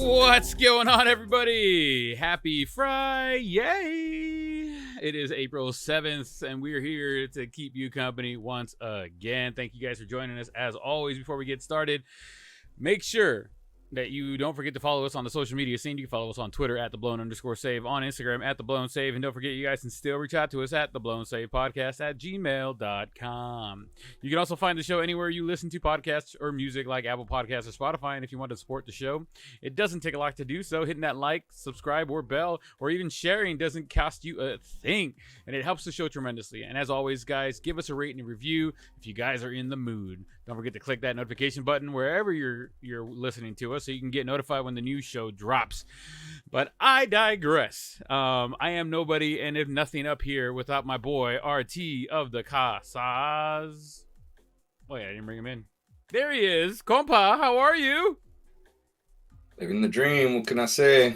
What's going on, everybody? Happy Friday! Yay! It is April 7th, and we're here to keep you company once again. Thank you guys for joining us. As always, before we get started, make sure that you don't forget to follow us on the social media scene. You can follow us on Twitter at @theblown_save, on Instagram at @theblown_save, and don't forget you guys can still reach out to us at theblown_save podcast@gmail.com. You can also find the show anywhere you listen to podcasts or music, like Apple Podcasts or Spotify. And if you want to support the show, it doesn't take a lot to do so. Hitting that like, subscribe, or bell, or even sharing doesn't cost you a thing, and it helps the show tremendously. And as always, guys, give us a rating and review if you guys are in the mood. Don't forget to click that notification button wherever you're listening to us so you can get notified when the new show drops. But I digress. I am nobody and if nothing up here without my boy RT of the Casas. Oh yeah, I didn't bring him in. There he is. Compa, how are you? Living the dream. What can I say?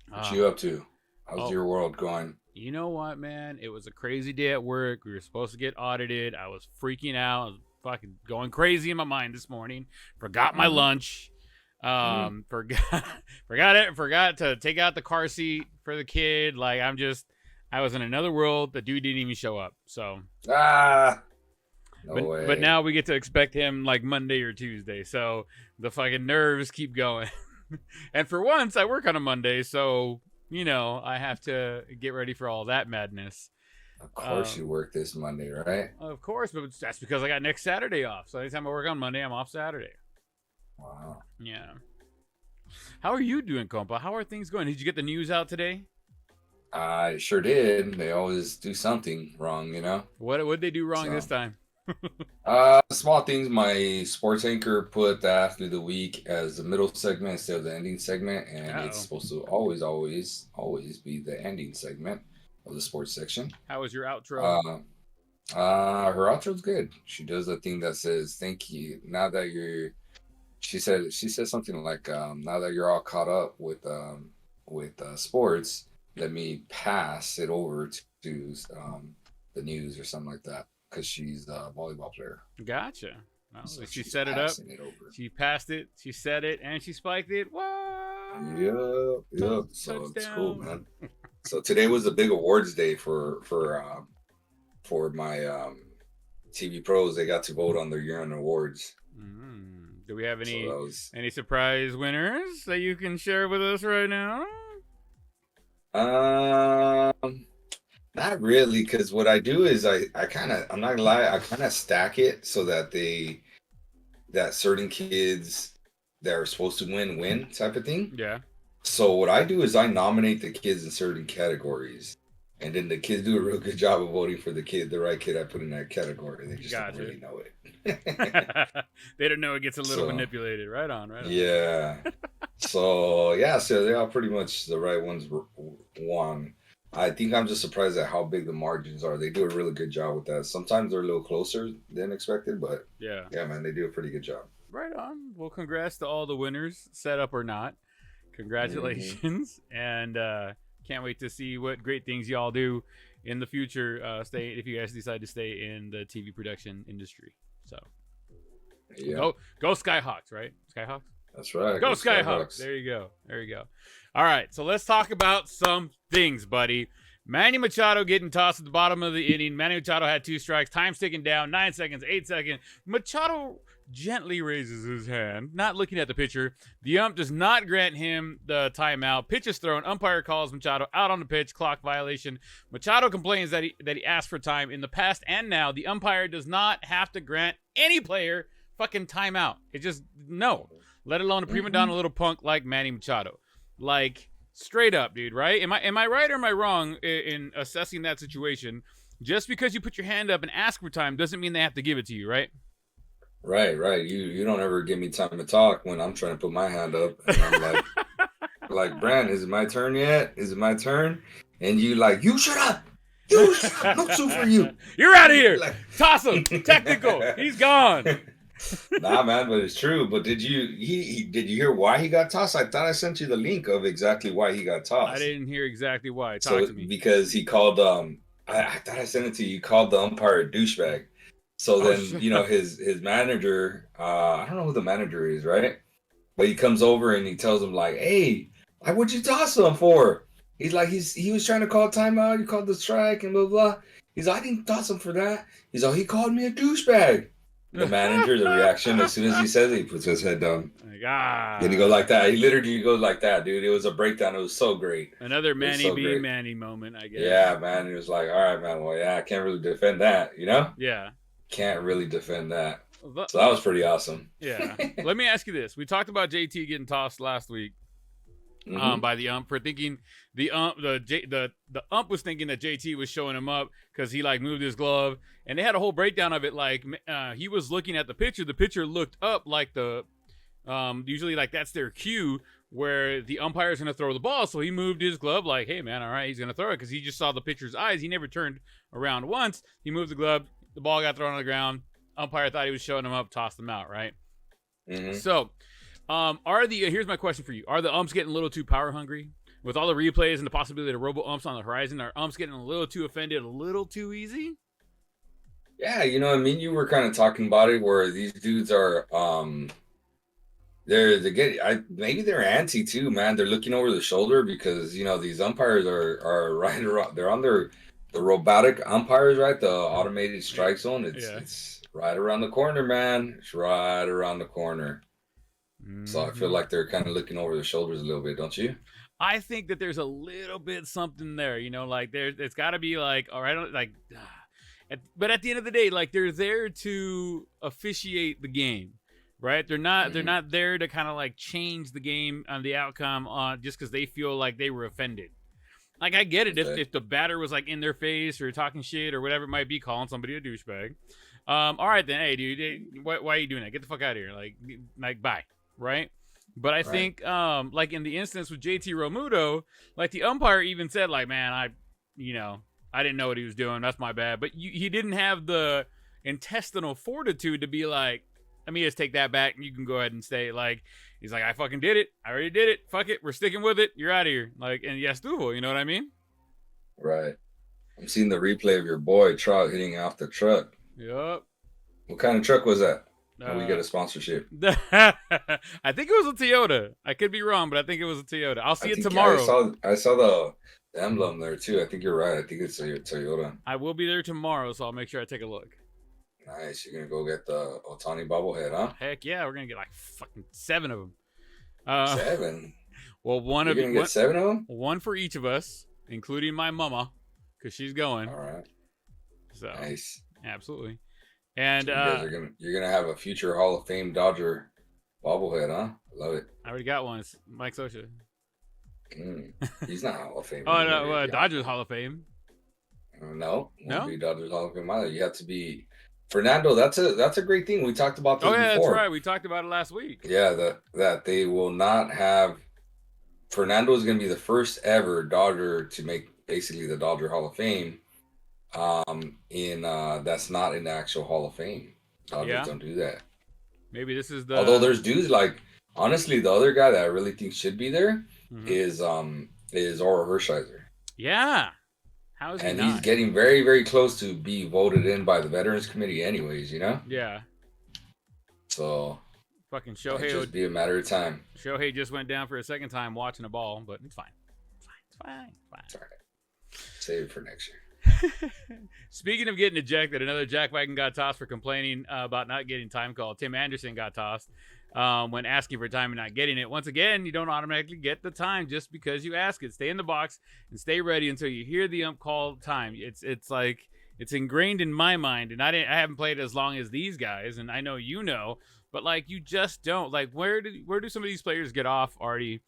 What you up to? How's your world going? You know what, man? It was a crazy day at work. We were supposed to get audited. I was freaking out. I was fucking going crazy in my mind this morning. Forgot my lunch. Forgot to take out the car seat for the kid. Like, I was in another world. The dude didn't even show up. So no way. But now we get to expect him like Monday or Tuesday. So the fucking nerves keep going. And for once, I work on a Monday, so you know, I have to get ready for all that madness. Of course you work this Monday, right? Of course, but that's because I got next Saturday off. So anytime I work on Monday, I'm off Saturday. Wow. Yeah. How are you doing, compa? How are things going? Did you get the news out today? I sure did. They always do something wrong, you know? What'd they do wrong this time? Small things. My sports anchor put the athlete of the week as the middle segment instead of the ending segment, and it's supposed to always be the ending segment of the sports section. How was your outro? Her outro's good. She does a thing that says thank you. Now that you're, she said something like now that you're all caught up with sports, let me pass it over to the news or something like that. Because she's a volleyball player. Gotcha. Well, so she set it up. She passed it. She set it, and she spiked it. What? Yep. So it's cool, man. So today was a big awards day for my TV pros. They got to vote on their year-end awards. Do we have any surprise winners that you can share with us right now? Not really, because what I do is I'm not gonna lie, I kind of stack it so that certain kids that are supposed to win type of thing. Yeah. So what I do is I nominate the kids in certain categories, and then the kids do a real good job of voting for the right kid I put in that category. They just don't really know it. They don't know it gets a little manipulated. Right on. Yeah. So they all pretty much the right ones won. I think I'm just surprised at how big the margins are. They do a really good job with that. Sometimes they're a little closer than expected, but yeah, man, they do a pretty good job. Right on. Well, congrats to all the winners, set up or not. Congratulations, and can't wait to see what great things y'all do in the future. If you guys decide to stay in the TV production industry. So, go Skyhawks, right? Skyhawks. That's right. Go Skyhawks. There you go. All right, so let's talk about some things, buddy. Manny Machado getting tossed at the bottom of the inning. Manny Machado had 2 strikes. Time's ticking down. 9 seconds, 8 seconds. Machado gently raises his hand, not looking at the pitcher. The ump does not grant him the timeout. Pitch is thrown. Umpire calls Machado out on the pitch. Clock violation. Machado complains that he asked for time in the past and now. The umpire does not have to grant any player fucking timeout. It just, no. Let alone a prima donna little punk like Manny Machado. Like, straight up, dude, right? Am I right or am I wrong in assessing that situation? Just because you put your hand up and ask for time doesn't mean they have to give it to you, right? Right. You don't ever give me time to talk when I'm trying to put my hand up. And I'm like, Brand, is it my turn yet? Is it my turn? And you shut up. You shut up. No soup for you. You're out of here. Toss him. Technical. He's gone. Nah, man, but it's true. But did you hear why he got tossed? I thought I sent you the link of exactly why he got tossed. I didn't hear exactly why. Talk to me. Because he called I thought I sent it to you. He called the umpire a douchebag. So Oh then, shit. you know, his manager, I don't know who the manager is, right? But he comes over and he tells him like, "Hey, like, what'd you toss him for?" He's like, he was trying to call timeout. You called the strike and blah blah. He's like, I didn't toss him for that. He's like, he called me a douchebag. The manager, the reaction as soon as he says it, he puts his head down. Like, And he goes like that. He literally goes like that, dude. It was a breakdown. It was so great. another It was Manny so being great. Manny moment, I guess. Yeah, man. He was like, all right, man. Well, yeah, I can't really defend that, you know? Yeah. Can't really defend that. The- So that was pretty awesome. yeah. Let me ask you this: we talked about JT getting tossed last week. Mhm. By the ump for thinking the ump was thinking that JT was showing him up because he like moved his glove, and they had a whole breakdown of it. Like he was looking at the pitcher looked up like the usually like that's their cue where the umpire's gonna throw the ball, so he moved his glove like, hey man, all right, he's gonna throw it because he just saw the pitcher's eyes. He never turned around once. He moved the glove, the ball got thrown on the ground. Umpire thought he was showing him up, tossed him out, right? Mhm. So here's my question for you: are the umps getting a little too power hungry with all the replays and the possibility of robo umps on the horizon? Are umps getting a little too offended, a little too easy? Yeah, you know, I mean, you were kind of talking about it where these dudes are they're getting maybe they're anti too, man. They're looking over the shoulder because you know these umpires are right around they're on the robotic umpires, right? The automated strike zone. It's right around the corner, man. It's right around the corner. So I feel Mhm. like they're kind of looking over their shoulders a little bit, don't you? I think that there's a little bit something there, like it's got to be like, all right, like, but at the end of the day, like they're there to officiate the game, right? They're Mhm. not there to kind of like change the game on the outcome on just because they feel like they were offended. Like I get it Okay. if the batter was like in their face or talking shit or whatever it might be, calling somebody a douchebag. All right then, hey dude, why are you doing that? Get the fuck out of here, like bye, right? But I Right. think like in the instance with JT Romuto, like the umpire even said like, man, you know I didn't know what he was doing. That's my bad. But he didn't have the intestinal fortitude to be like, let me just take that back and you can go ahead and stay. Like he's like, I fucking did it. I already did it. Fuck it. We're sticking with it. You're out of here. Like, and yes, Duval, you know what I mean? Right. I'm seeing the replay of your boy Trout hitting off the truck. Yup. What kind of truck was that? Can we Uh, get a sponsorship? I think it was a Toyota. I could be wrong, but I think it was a Toyota. I'll I see it think tomorrow. I saw the emblem there too. I think you're right. I think it's a Toyota. I will be there tomorrow, so I'll make sure I take a look. Nice. You're gonna go get the Otani bobblehead, huh? Heck yeah, we're gonna get like fucking 7 of them. 7. Well, You're gonna get 7 of them. one for each of us, including my mama, because she's going. All right. So Nice. absolutely. And So you guys are you're gonna have a future Hall of Fame Dodger bobblehead, huh? Love it. I already got one. It's Mike Scioscia. He's not Hall of Fame. Oh no, Dodgers Hall of Fame. No, No? won't be Dodgers Hall of Fame either. You have to be Fernando. That's a great thing. We talked about this Oh yeah, before. that's right. We talked about it last week. Yeah, that they will not have. Fernando is going to be the first ever Dodger to make basically the Dodger Hall of Fame. In that's not in the actual Hall of Fame. Dodgers don't do that. Maybe this is the. Although there's dudes like honestly, the other guy that I really think should be there Mhm. is Oro Hershiser. Yeah. How is he And not? he's getting very, very close to be voted in by the Veterans Committee, anyways. You know. Yeah. So Fucking it'll just be a matter of time. Shohei just went down for a second time watching a ball, but it's fine. It's fine. It's fine. It's It's all right. Save it for next year. Speaking of getting ejected, another Jack Wagon got tossed for complaining about not getting time called. Tim Anderson got tossed when asking for time and not getting it. Once again, you don't automatically get the time just because you ask it. Stay in the box and stay ready until you hear the ump call time. It's like it's ingrained in my mind, and I haven't played as long as these guys, and I know you know, but like you just don't like where do some of these players get off already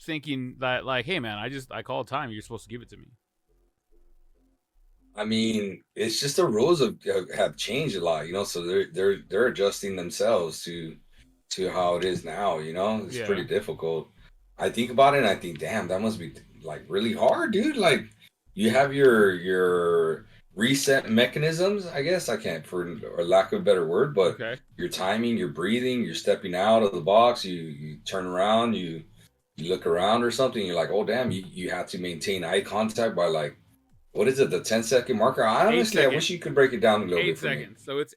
thinking that like, hey man, I called time, you're supposed to give it to me. I mean, it's just the rules have changed a lot, you know. So they're adjusting themselves to how it is now, you know. It's pretty difficult. I think about it and I think, damn, that must be like really hard, dude. Like you have your reset mechanisms, I guess. I can't for or lack of a better word, but your timing, your breathing, you're stepping out of the box, you turn around, you look around or something, you're like, oh damn, you have to maintain eye contact by like what is it? The 10-second marker? I honestly, I seconds. wish you could break it down a little 8 bit for me. seconds. So it's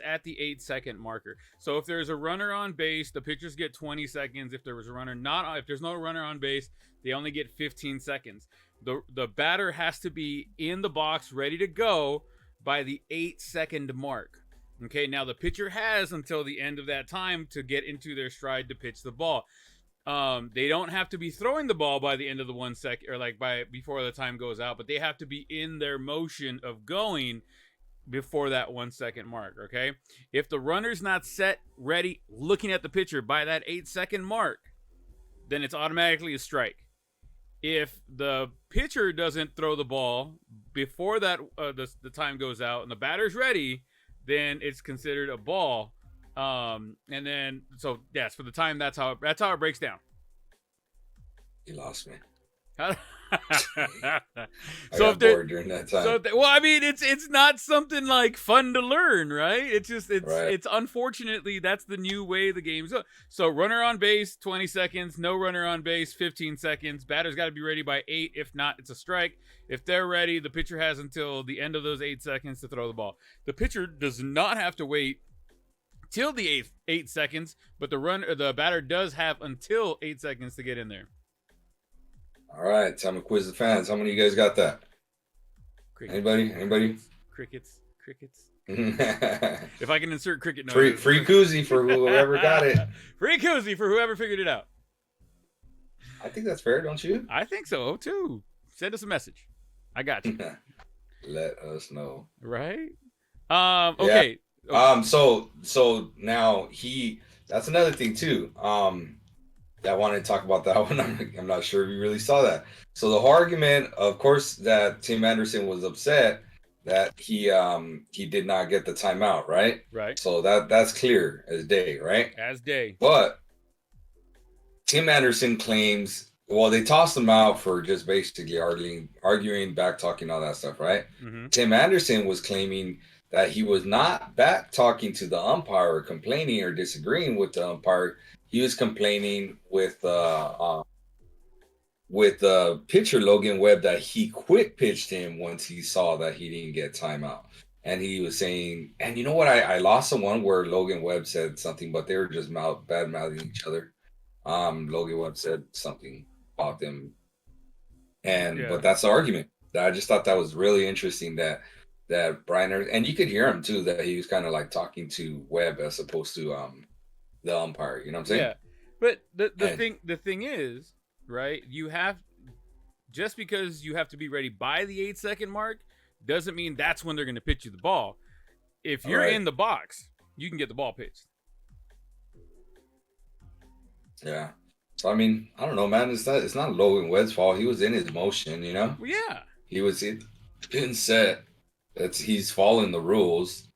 at the 8-second marker. So if there's a runner on base, the pitchers get 20 seconds. If there's no runner on base, they only get 15 seconds. The batter has to be in the box ready to go by the 8-second mark. Okay, now the pitcher has until the end of that time to get into their stride to pitch the ball. They don't have to be throwing the ball by the end of the 1 second, or like before the time goes out, but they have to be in their motion of going before that 1 second mark. Okay, if the runner's not set, ready, looking at the pitcher by that 8-second mark, then it's automatically a strike. If the pitcher doesn't throw the ball before that the time goes out and the batter's ready, then it's considered a ball. And then so yes, for the time, that's how it breaks down. You lost me. So I got bored during that time. well, I mean, it's not something like fun to learn, right? It's unfortunately that's the new way the game's go. So runner on base 20 seconds, no runner on base 15 seconds. Batter's got to be ready by 8. If not, it's a strike. If they're ready, the pitcher has until the end of those 8 seconds to throw the ball. The pitcher does not have to wait till the 8 seconds, but the batter does have until 8 seconds to get in there. All right, time to quiz the fans. How many of you guys got that? Crickets. Anybody? Crickets. Free If I can insert cricket noise. free koozie for whoever got it. Free koozie for whoever figured it out. I think that's fair, don't you? I think so too. Send us a message. I got you. Let us know. Right? Okay. Yeah. So now that's another thing too. I wanted to talk about that one. I'm not sure if you really saw that. So the whole argument, of course, that Tim Anderson was upset that he did not get the timeout, right? Right. So that's clear as day, right? As day. But Tim Anderson claims, well, they tossed him out for just basically arguing, back talking, all that stuff, right? Mm-hmm. Tim Anderson was claiming that he was not back talking to the umpire or complaining or disagreeing with the umpire. He was complaining with the pitcher Logan Webb that he quick pitched him once he saw that he didn't get timeout. And he was saying, and you know what? I lost the one where Logan Webb said something, but they were just bad mouthing each other. Logan Webb said something about them, but that's the argument. I just thought that was really interesting that Brian, and you could hear him too, that he was kind of like talking to Webb as opposed to the umpire. You know what I'm saying? Yeah, but the thing is, right? Just because you have to be ready by the 8-second mark doesn't mean that's when they're going to pitch you the ball. If you're in the box, you can get the ball pitched. Yeah. So I mean, I don't know, man. It's not Logan Webb's fault. He was in his motion, you know. Well, yeah. He was getting set. He's following the rules.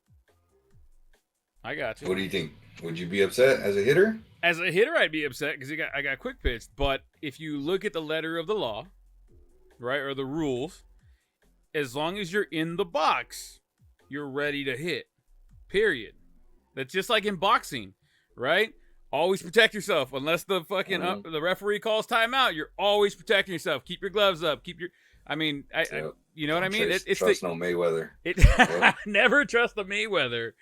I got you. What do you think? Would you be upset as a hitter? As a hitter, I'd be upset because I got quick pitched. But if you look at the letter of the law, right, or the rules, as long as you're in the box, you're ready to hit. Period. That's just like in boxing, right? Always protect yourself. Unless the fucking the referee calls timeout, you're always protecting yourself. Keep your gloves up. You know what I mean? Trust no Mayweather. Never trust the Mayweather.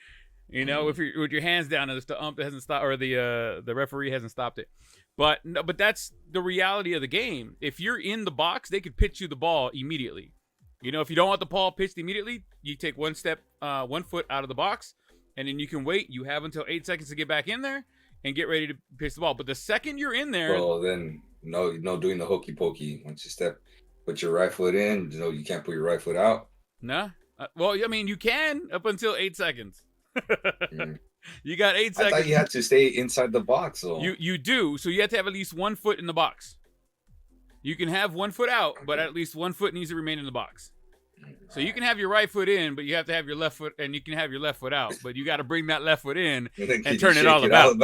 You know, if you're with your hands down, and the ump hasn't stopped, or the referee hasn't stopped it. But that's the reality of the game. If you're in the box, they could pitch you the ball immediately. You know, if you don't want the ball pitched immediately, you take 1 foot out of the box, and then you can wait. You have until 8 seconds to get back in there and get ready to pitch the ball. But the second you're in there, well, then no doing the hokey pokey. Once you put your right foot in, you can't put your right foot out. Nah. Well, I mean, you can up until 8 seconds. You got 8 seconds. I thought you had to stay inside the box, though. You do. So you have to have at least 1 foot in the box. You can have 1 foot out, but at least 1 foot needs to remain in the box. So you can have your right foot in, but you have to have your left foot, and you can have your left foot out, but you got to bring that left foot in and turn it all about.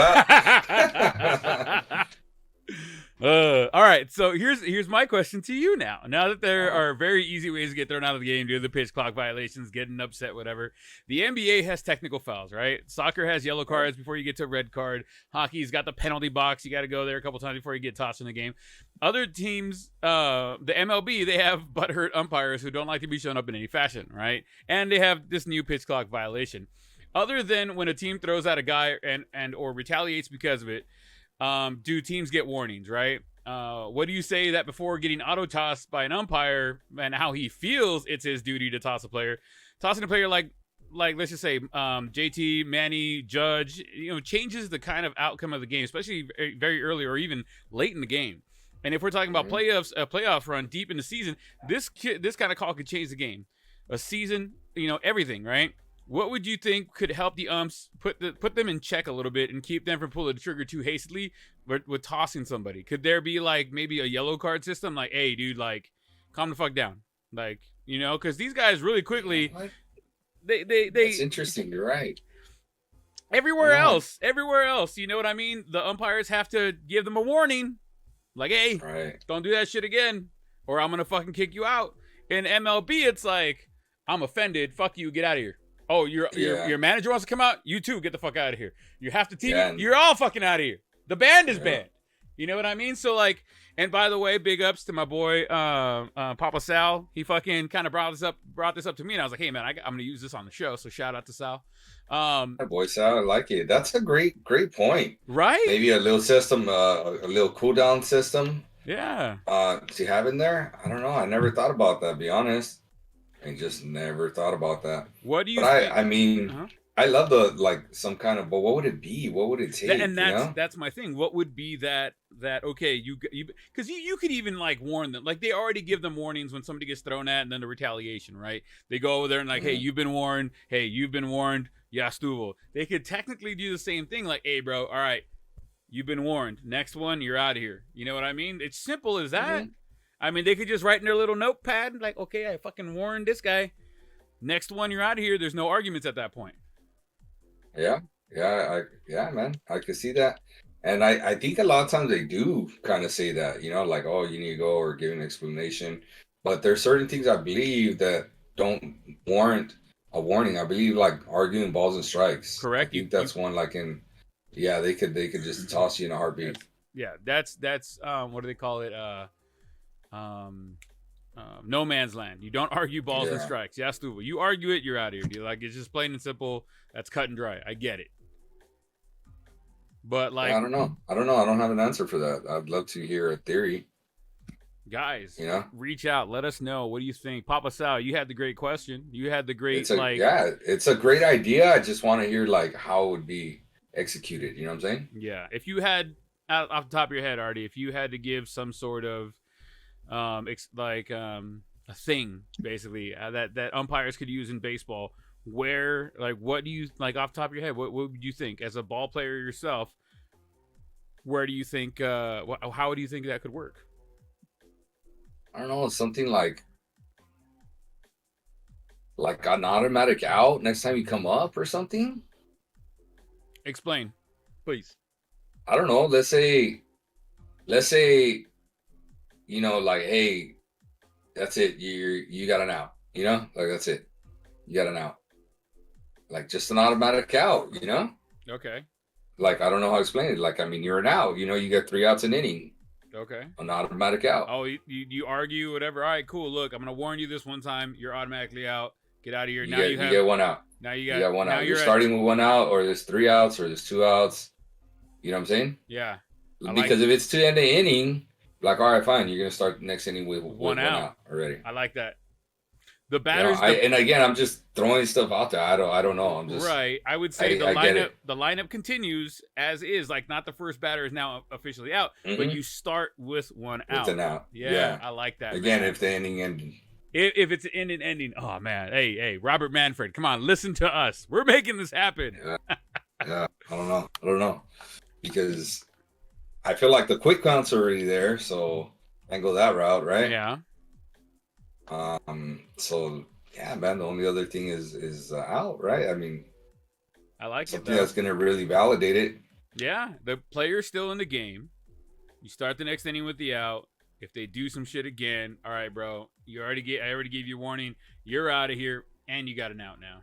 All right. So here's my question to you now. Now that there Uh, are very easy ways to get thrown out of the game due to the pitch clock violations, getting upset, whatever. The NBA has technical fouls, right? Soccer has yellow right. cards before you get to a red card. Hockey's got the penalty box. You got to go there a couple times before you get tossed in the game. Other teams, the MLB, they have butthurt umpires who don't like to be shown up in any fashion, right? And they have this new pitch clock violation. Other than when a team throws out a guy and or retaliates because of it, do teams get warnings, right? What do you say that before getting auto tossed by an umpire and how he feels it's his duty to toss a player? Tossing a player like let's just say JT, Manny, Judge, changes the kind of outcome of the game, especially very early or even late in the game. And if we're talking about Mhm. playoffs, a playoff run deep in the season, this kind of call could change the game. A season, everything, right? What would you think could help the umps put them in check a little bit and keep them from pulling the trigger too hastily with tossing somebody? Could there be like maybe a yellow card system? Like, hey, dude, like, calm the fuck down. Like, because these guys really You know quickly what? they That's interesting. You're right. everywhere No. else, you know what I mean? The umpires have to give them a warning. Like, hey, Right. don't do that shit again, or I'm gonna fucking kick you out. In MLB, it's like, I'm offended. Fuck you. Get out of here. Oh, Yeah. your manager wants to come out. You too. Get the fuck out of here. You have to TV. Yeah. You're all fucking out of here. The band is Yeah. banned. You know what I mean? So like, and by the way, big ups to my boy Papa Sal. He fucking kind of brought this up to me, and I was like, hey man, I'm gonna use this on the show. So shout out to Sal. Hi, boy, Sal, I like it. That's a great point. Right? Maybe a little system, a little cool down system, Yeah. to have in there. I don't know. I never thought about that. To be honest, I just never thought about that. What do you But think? I mean, Uh-huh. I love the like some kind of. But what would it be? What would it take? And You know? that's my thing. What would be that okay, you because you could even like warn them. Like they already give them warnings when somebody gets thrown at and then the retaliation, right? They go over there and like, hey, Mhm. you've been warned. Hey, you've been warned. Yeah, Stuvel. They could technically do the same thing. Like, hey, bro, all right, you've been warned. Next one, you're out of here. You know what I mean? It's simple as that. Mhm. I mean, they could just write in their little notepad, like, okay, I fucking warned this guy. Next one, you're out of here. There's no arguments at that point. Yeah, yeah, man. I could see that. And I think a lot of times they do kind of say that, like, oh, you need to go or give an explanation. But there's certain things I believe that don't warrant a warning. I believe like arguing balls and strikes. I Correct? think that's one like in, yeah, they could just toss you in a heartbeat. Yeah, that's what do they call it? Um, no man's land. You don't argue balls and Yeah. strikes. Yeah, Stuva. You argue it, you're out of here. Dude. Like it's just plain and simple. That's cut and dry. I get it. But like, I don't know. I don't know. I don't have an answer for that. I'd love to hear a theory, guys, you know? reach out. Let us know. What do you think, Papa Sal? You had the great question. You had the great It's a like, yeah, it's a great idea. I just want to hear like how it would be executed. You know what I'm saying? yeah. If you had off the top of your head, Artie, if you had to give some sort of a thing basically that umpires could use in baseball, where like what do you like off the top of your head? What would you think as a ball player yourself? Where do you think? How do you think that could work? I don't know, something like an automatic out next time you come up or something. Explain, please. I don't know. Let's say, like, hey, that's it. You got an out. Like that's it. You got an out. Like just an automatic out. Okay. Like I don't know how to explain it. Like I mean, you're an out. You get 3 outs an inning. Okay. An automatic out. Oh, you argue whatever. All right, cool. Look, I'm gonna warn you this one time. You're automatically out. Get out of here. Now you You get 1 out. Now You got 1 now out. You're at- starting with 1 out, or there's 3 outs, or there's 2 outs. You know what I'm saying? Yeah. I like Because if it's to end the inning, like, all right, fine, you're gonna start the next inning with One out. already. I like that. The You know, batters. and again, I'm just throwing stuff out there. I don't know. I'm just Right. I would say I get it. the lineup continues as is. Like not the first batter is now officially out, but Mhm. you start with one with out. an out. Yeah, I like that. Again, man. if the inning ended. If it's an ending, oh man, hey, Robert Manfred, come on, listen to us. We're making this happen. Yeah, I don't know. Because I feel like the quick count's already there, so I can go that route, right? Yeah, So yeah, man, the only other thing is out, right? I mean, I like it something though. that's gonna really validate it. Yeah, the player's still in the game. You start the next inning with the out. If they do some shit again, all right, bro. I already gave you a warning. You're out of here, and you got an out now.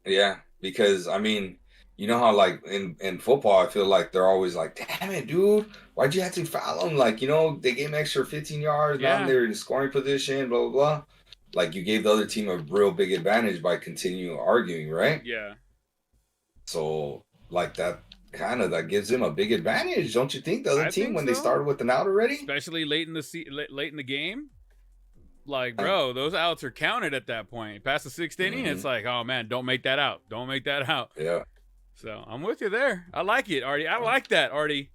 Yeah, because I mean, you know how like in football, I feel like they're always like, "Damn it, dude, why'd you have to foul him?" Like, they gave him extra 15 yards. Now Yeah, they're in scoring position. Blah blah blah. Like you gave the other team a real big advantage by continuing arguing, right? yeah. So like that gives them a big advantage, don't you think? The other I team think when they so. started with an out already. Especially late in the game. Like, Yeah. bro, those outs are counted at that point. Past the sixth inning, it's Mhm. like, oh man, don't make that out. Don't make that out. Yeah. So I'm with you there. I like it, Artie. I like that, Artie.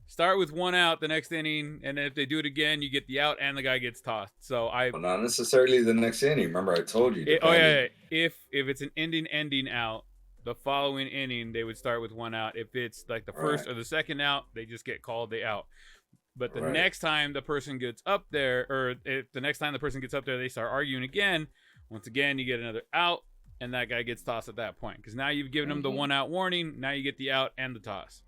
Start with one out the next inning, and then if they do it again, you get the out and the guy gets tossed. So Well, not necessarily the next inning. Remember, I told you. oh Depending. yeah, if it's an ending out, the following inning they would start with one out. If it's like the first Right. or the second out, they just get called the out. But the Right. next time the person gets up there, or if the next time the person gets up there, they start arguing again. Once again, you get another out, and that guy gets tossed at that point. Because now you've given him the Mhm. 1 out warning. Now you get the out and the toss.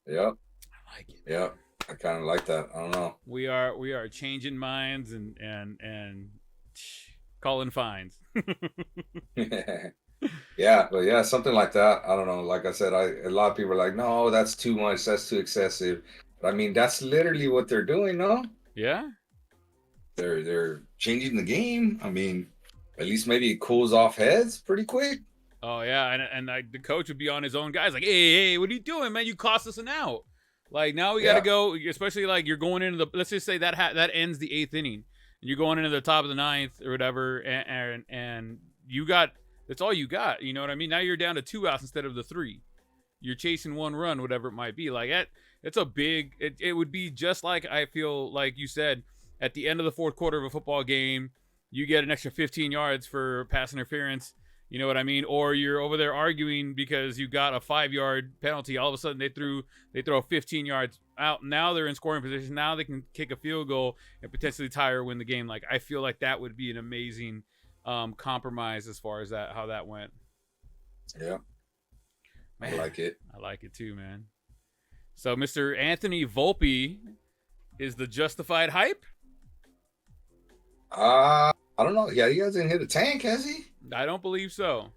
Yep. I like it. Yep. I kind of like that. I don't know. We are changing minds and calling fines. Yeah, but yeah, something like that. I don't know. Like I said, a lot of people are like, no, that's too much. That's too excessive. But I mean, that's literally what they're doing. No, Yeah. they're changing the game. I mean, at least maybe it cools off heads pretty quick. Oh yeah, and like the coach would be on his own guys, like, hey, what are you doing, man? You cost us an out. Like now we got to Yeah. go, especially like you're going into the. Let's just say that ends the 8th inning, and you're going into the top of the 9th or whatever, and you got that's all you got. You know what I mean? Now you're down to 2 outs instead of the 3. You're chasing 1 run, whatever it might be. Like that, it's a big. It would be just like I feel like you said at the end of the 4th quarter of a football game, you get an extra 15 yards for pass interference. You know what I mean? Or you're over there arguing because you got a 5-yard penalty. All of a sudden they throw 15 yards out. Now they're in scoring position. Now they can kick a field goal and potentially tie or win the game. Like I feel like that would be an amazing compromise as far as how that went. Yeah, I like it. I like it too, man. So Mr. Anthony Volpe is the justified hype? I don't know. Yeah, he hasn't hit a tank, has he? I don't believe so.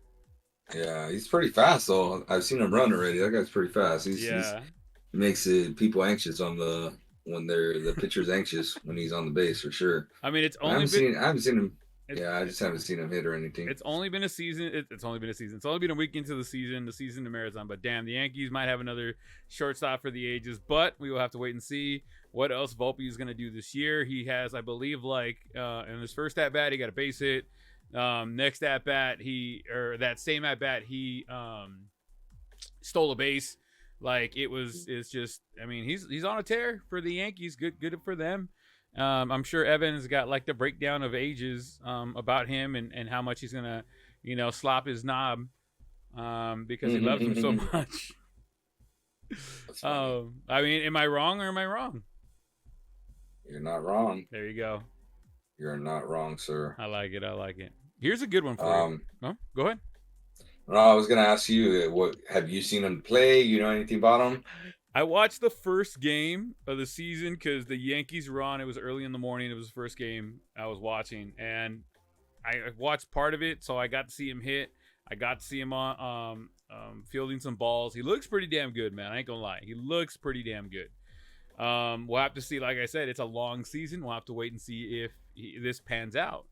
Yeah, he's pretty fast though. I've seen him run already. That guy's pretty fast. Yeah. He makes people anxious when the pitcher's anxious when he's on the base for sure. I mean, I haven't seen him. Yeah, I just haven't seen him hit or anything. It's only been a season. It's only been a season. It's only been a week into the season to marathon. But damn, the Yankees might have another shortstop for the ages. But we will have to wait and see what else Volpe is going to do this year. He has, I believe, in his first at bat, he got a base hit. Next at bat, that same at bat, he stole a base. It's just. I mean, he's on a tear for the Yankees. Good for them. I'm sure Evan's got like the breakdown of ages about him and how much he's gonna, slop his knob because he loves him so much. I mean, am I wrong or am I wrong? You're not wrong. There you go. You're not wrong, sir. I like it. Here's a good one for you. Oh, go ahead. No, I was gonna ask you, what have you seen him play? You know anything about him? I watched the first game of the season because the Yankees were on. It was early in the morning. It was the first game I was watching, and I watched part of it, so I got to see him hit. I got to see him on fielding some balls. He looks pretty damn good, man. I ain't gonna lie. He looks pretty damn good. We'll have to see. Like I said, it's a long season. We'll have to wait and see if this pans out.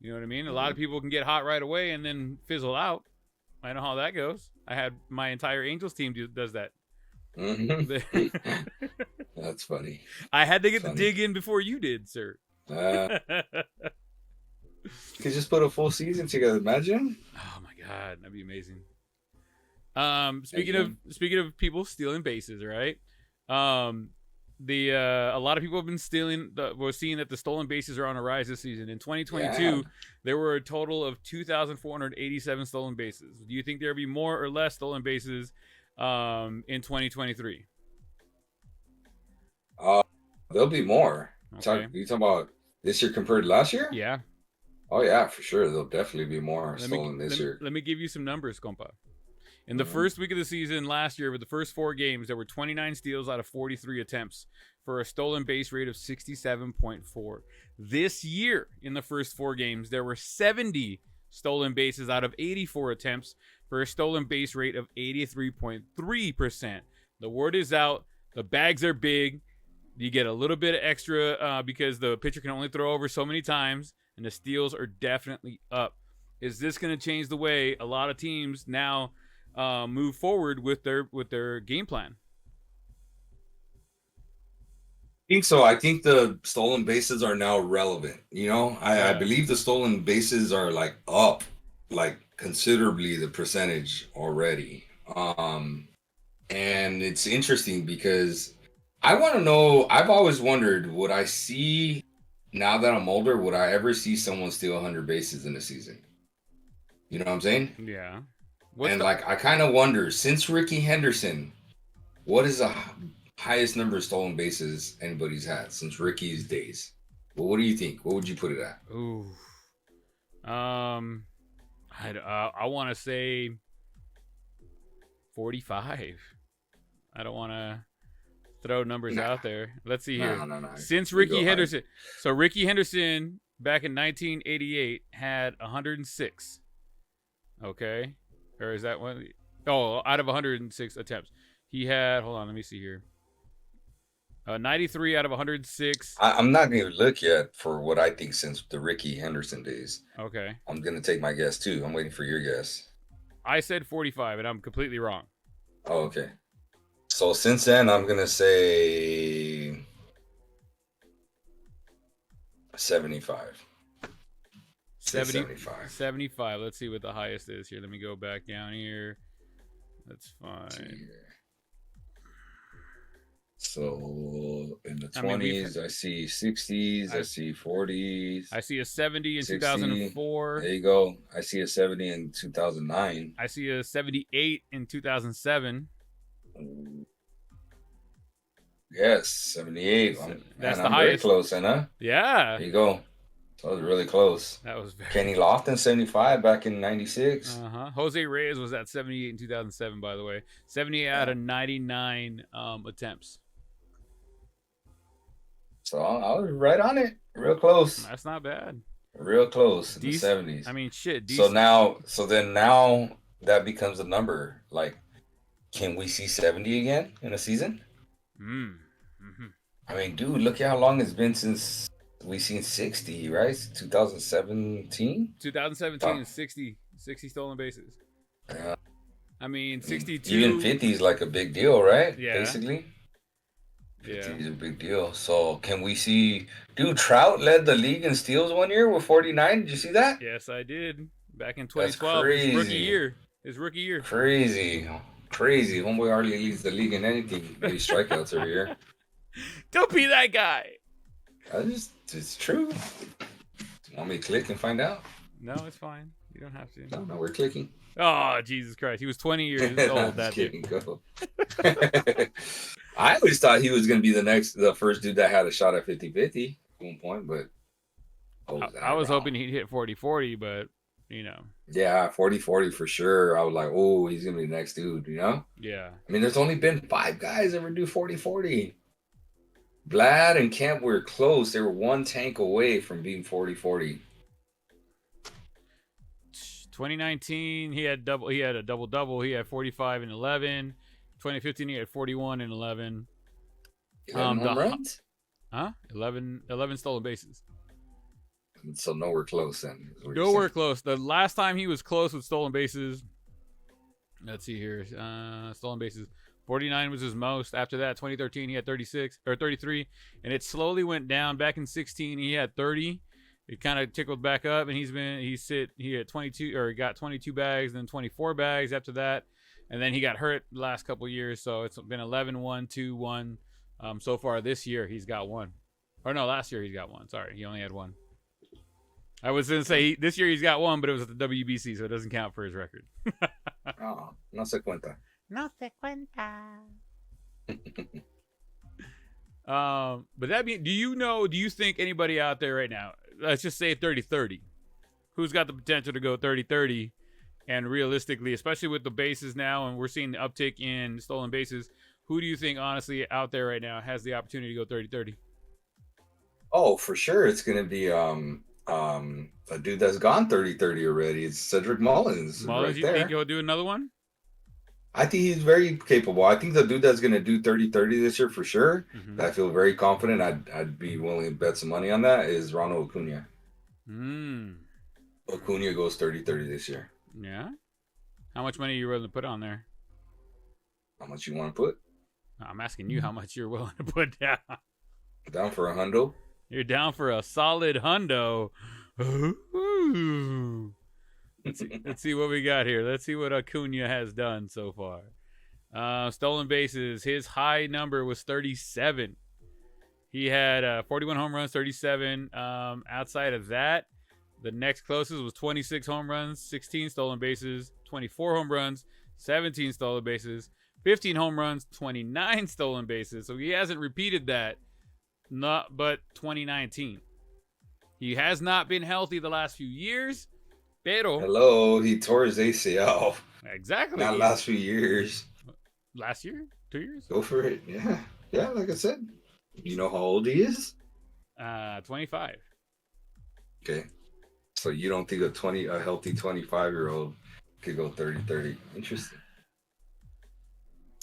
You know what I mean? A lot of people can get hot right away and then fizzle out. I know how that goes. I had my entire Angels team does that. That's funny. I had to get the dig in before you did, sir. You could just put a full season together. Imagine. Oh my god, that'd be amazing. Speaking of people stealing bases, right? A lot of people have been we're seeing that the stolen bases are on a rise this season. In 2022, there were a total of 2,487 stolen bases. Do you think there'll be more or less stolen bases in 2023? There'll be more. Okay. You talking about this year compared to last year? Yeah. Oh yeah, for sure. There'll definitely be more stolen this year. Let me give you some numbers, compa. In the first week of the season last year, with the first 4 games, there were 29 steals out of 43 attempts for a stolen base rate of 67.4. This year, in the first 4 games, there were 70 stolen bases out of 84 attempts for a stolen base rate of 83.3%. The word is out. The bags are big. You get a little bit of extra because the pitcher can only throw over so many times, and the steals are definitely up. Is this going to change the way a lot of teams now move forward with their game plan? I think so. I think the stolen bases are now relevant. You know, I believe the stolen bases are like up, like considerably the percentage already. And it's interesting because I want to know. I've always wondered, would I see now that I'm older? Would I ever see someone steal 100 bases in a season? You know what I'm saying? Yeah. I kind of wonder, since Ricky Henderson, what is the highest number of stolen bases anybody's had since Ricky's days? Well, what do you think? What would you put it at? Ooh. I want to say 45. I don't want to throw numbers out there. Let's see here. No. Since Ricky Henderson. So Ricky Henderson back in 1988 had 106. Okay. Or is that one? Oh, out of 106 attempts. He had, hold on, let me see here. 93 out of 106. I'm not going to look yet for what I think since the Ricky Henderson days. Okay. I'm going to take my guess too. I'm waiting for your guess. I said 45 and I'm completely wrong. Oh, okay. So since then, I'm going to say 75. 75. Let's see what the highest is here. Let me go back down here. That's fine. So in the 20s, I see 60s. I see 40s. I see a 70 in 2004. There you go. I see a 70 in 2009. I see a 78 in 2007. Yes, 78. That's the I'm highest. very close, huh? Yeah. There you go. That was really close. That was very. Kenny Lofton, 75 back in 96. Jose Reyes was at 78 in 2007, by the way. 78 out of 99 attempts. So I was right on it. Real close. That's not bad. Real close in the 70s. I mean, shit. So now that becomes a number. Like, can we see 70 again in a season? Mm-hmm. I mean, dude, look at how long it's been since we've seen 60, right? 2017? 2017 is 60 stolen bases. Yeah. I mean, 62. Even 50 is like a big deal, right? Yeah. Basically. 50 Yeah. is a big deal. So can we see, dude, Trout led the league in steals one year with 49. Did you see that? Yes, I did. Back in 2012. That's crazy. His rookie year. Crazy. Homeboy hardly leads the league in anything. Maybe strikeouts every year. Don't be that guy. It's true. You want me to click and find out? No, it's fine. You don't have to. No, we're clicking. Oh, Jesus Christ. He was 20 years old that day. Go. I always thought he was going to be the first dude that had a shot at 50-50 at one point, but I was hoping he'd hit 40-40, but, you know. Yeah, 40-40 for sure. I was like, oh, he's going to be the next dude, you know? Yeah. I mean, there's only been 5 guys ever do 40-40. Vlad and Kemp were close. They were one tank away from being 40-40. 2019, he had a double. He had 45 and 11. 2015, he had 41 and 11. 11 home runs? 11 stolen bases. So nowhere close then. Nowhere close. The last time he was close with stolen bases, let's see here. Stolen bases, 49 was his most. After that, 2013, he had 33, and it slowly went down. Back in 16, he had 30. It kind of tickled back up, and he had 22, or he got 22 bags, then 24 bags after that, and then he got hurt the last couple of years. So it's been 11, 1, 2, 1. So far this year, he's got 1. Or no, last year he's got 1. Sorry, he only had 1. I was going to say this year he's got 1, but it was at the WBC, so it doesn't count for his record. Oh, no se cuenta. No se cuenta. But that mean, do you think anybody out there right now, let's just say 30-30, who's got the potential to go 30-30 And realistically, especially with the bases now, and we're seeing the uptick in stolen bases, who do you think, honestly, out there right now has the opportunity to go 30-30? Oh, for sure, it's gonna be a dude that's gone 30-30 already. It's Cedric Mullins Mullins, right you think there. he'll do another one? I think he's very capable. I think the dude that's gonna do 30-30 this year for sure. Mm-hmm. I feel very confident. I'd be willing to bet some money on that. Is Ronald Acuna. Acuna goes 30-30 this year. Yeah. How much money are you willing to put on there? How much you want to put? I'm asking you how much you're willing to put down. Down for a hundo? You're down for a solid hundo. Ooh. Let's see what we got here. Let's see what Acuna has done so far. Stolen bases. His high number was 37. He had 41 home runs, 37. Outside of that, the next closest was 26 home runs, 16 stolen bases, 24 home runs, 17 stolen bases, 15 home runs, 29 stolen bases. So he hasn't repeated that, but 2019. He has not been healthy the last few years. Pero Hello, he tore his ACL. Exactly. Not last few years. Last year? 2 years? Go for it. Yeah. Yeah, like I said. You know how old he is? 25. Okay. So you don't think a healthy 25-year-old could go 30-30. Interesting.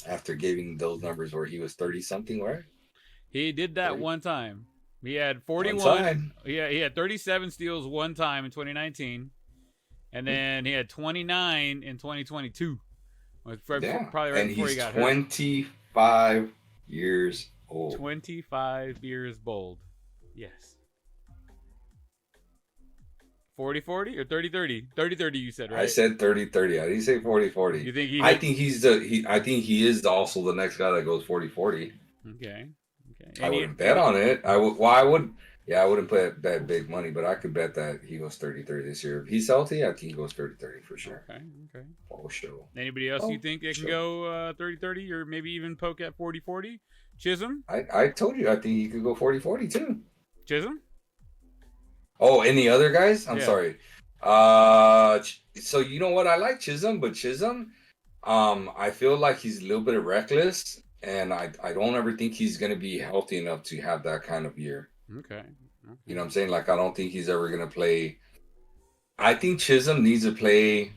After giving those numbers where he was 30-something, right? He did that 30. one time. He had 41. One time. Yeah, he had 37 steals one time in 2019. And then he had 29 in 2022. Probably right and before he he's got hurt. 25 years old. 25 years bold. Yes. 40-40 or 30-30? 30-30 you said, right? I said 30-30. I didn't say 40-40. You think I think I think he is also the next guy that goes 40-40. Okay. I wouldn't bet on it. I wouldn't bet big money, but I could bet that he goes 30-30 this year. If he's healthy, I think he goes 30-30 for sure. Okay. For sure. Anybody else you think that can go 30-30 or maybe even poke at 40-40? Chisholm? I told you I think he could go 40-40 too. Chisholm? Oh, any other guys? I'm sorry. So you know what? I like Chisholm, but Chisholm, I feel like he's a little bit reckless, and I don't ever think he's going to be healthy enough to have that kind of year. Okay. You know what I'm saying? Like, I don't think he's ever going to play. I think Chisholm needs to play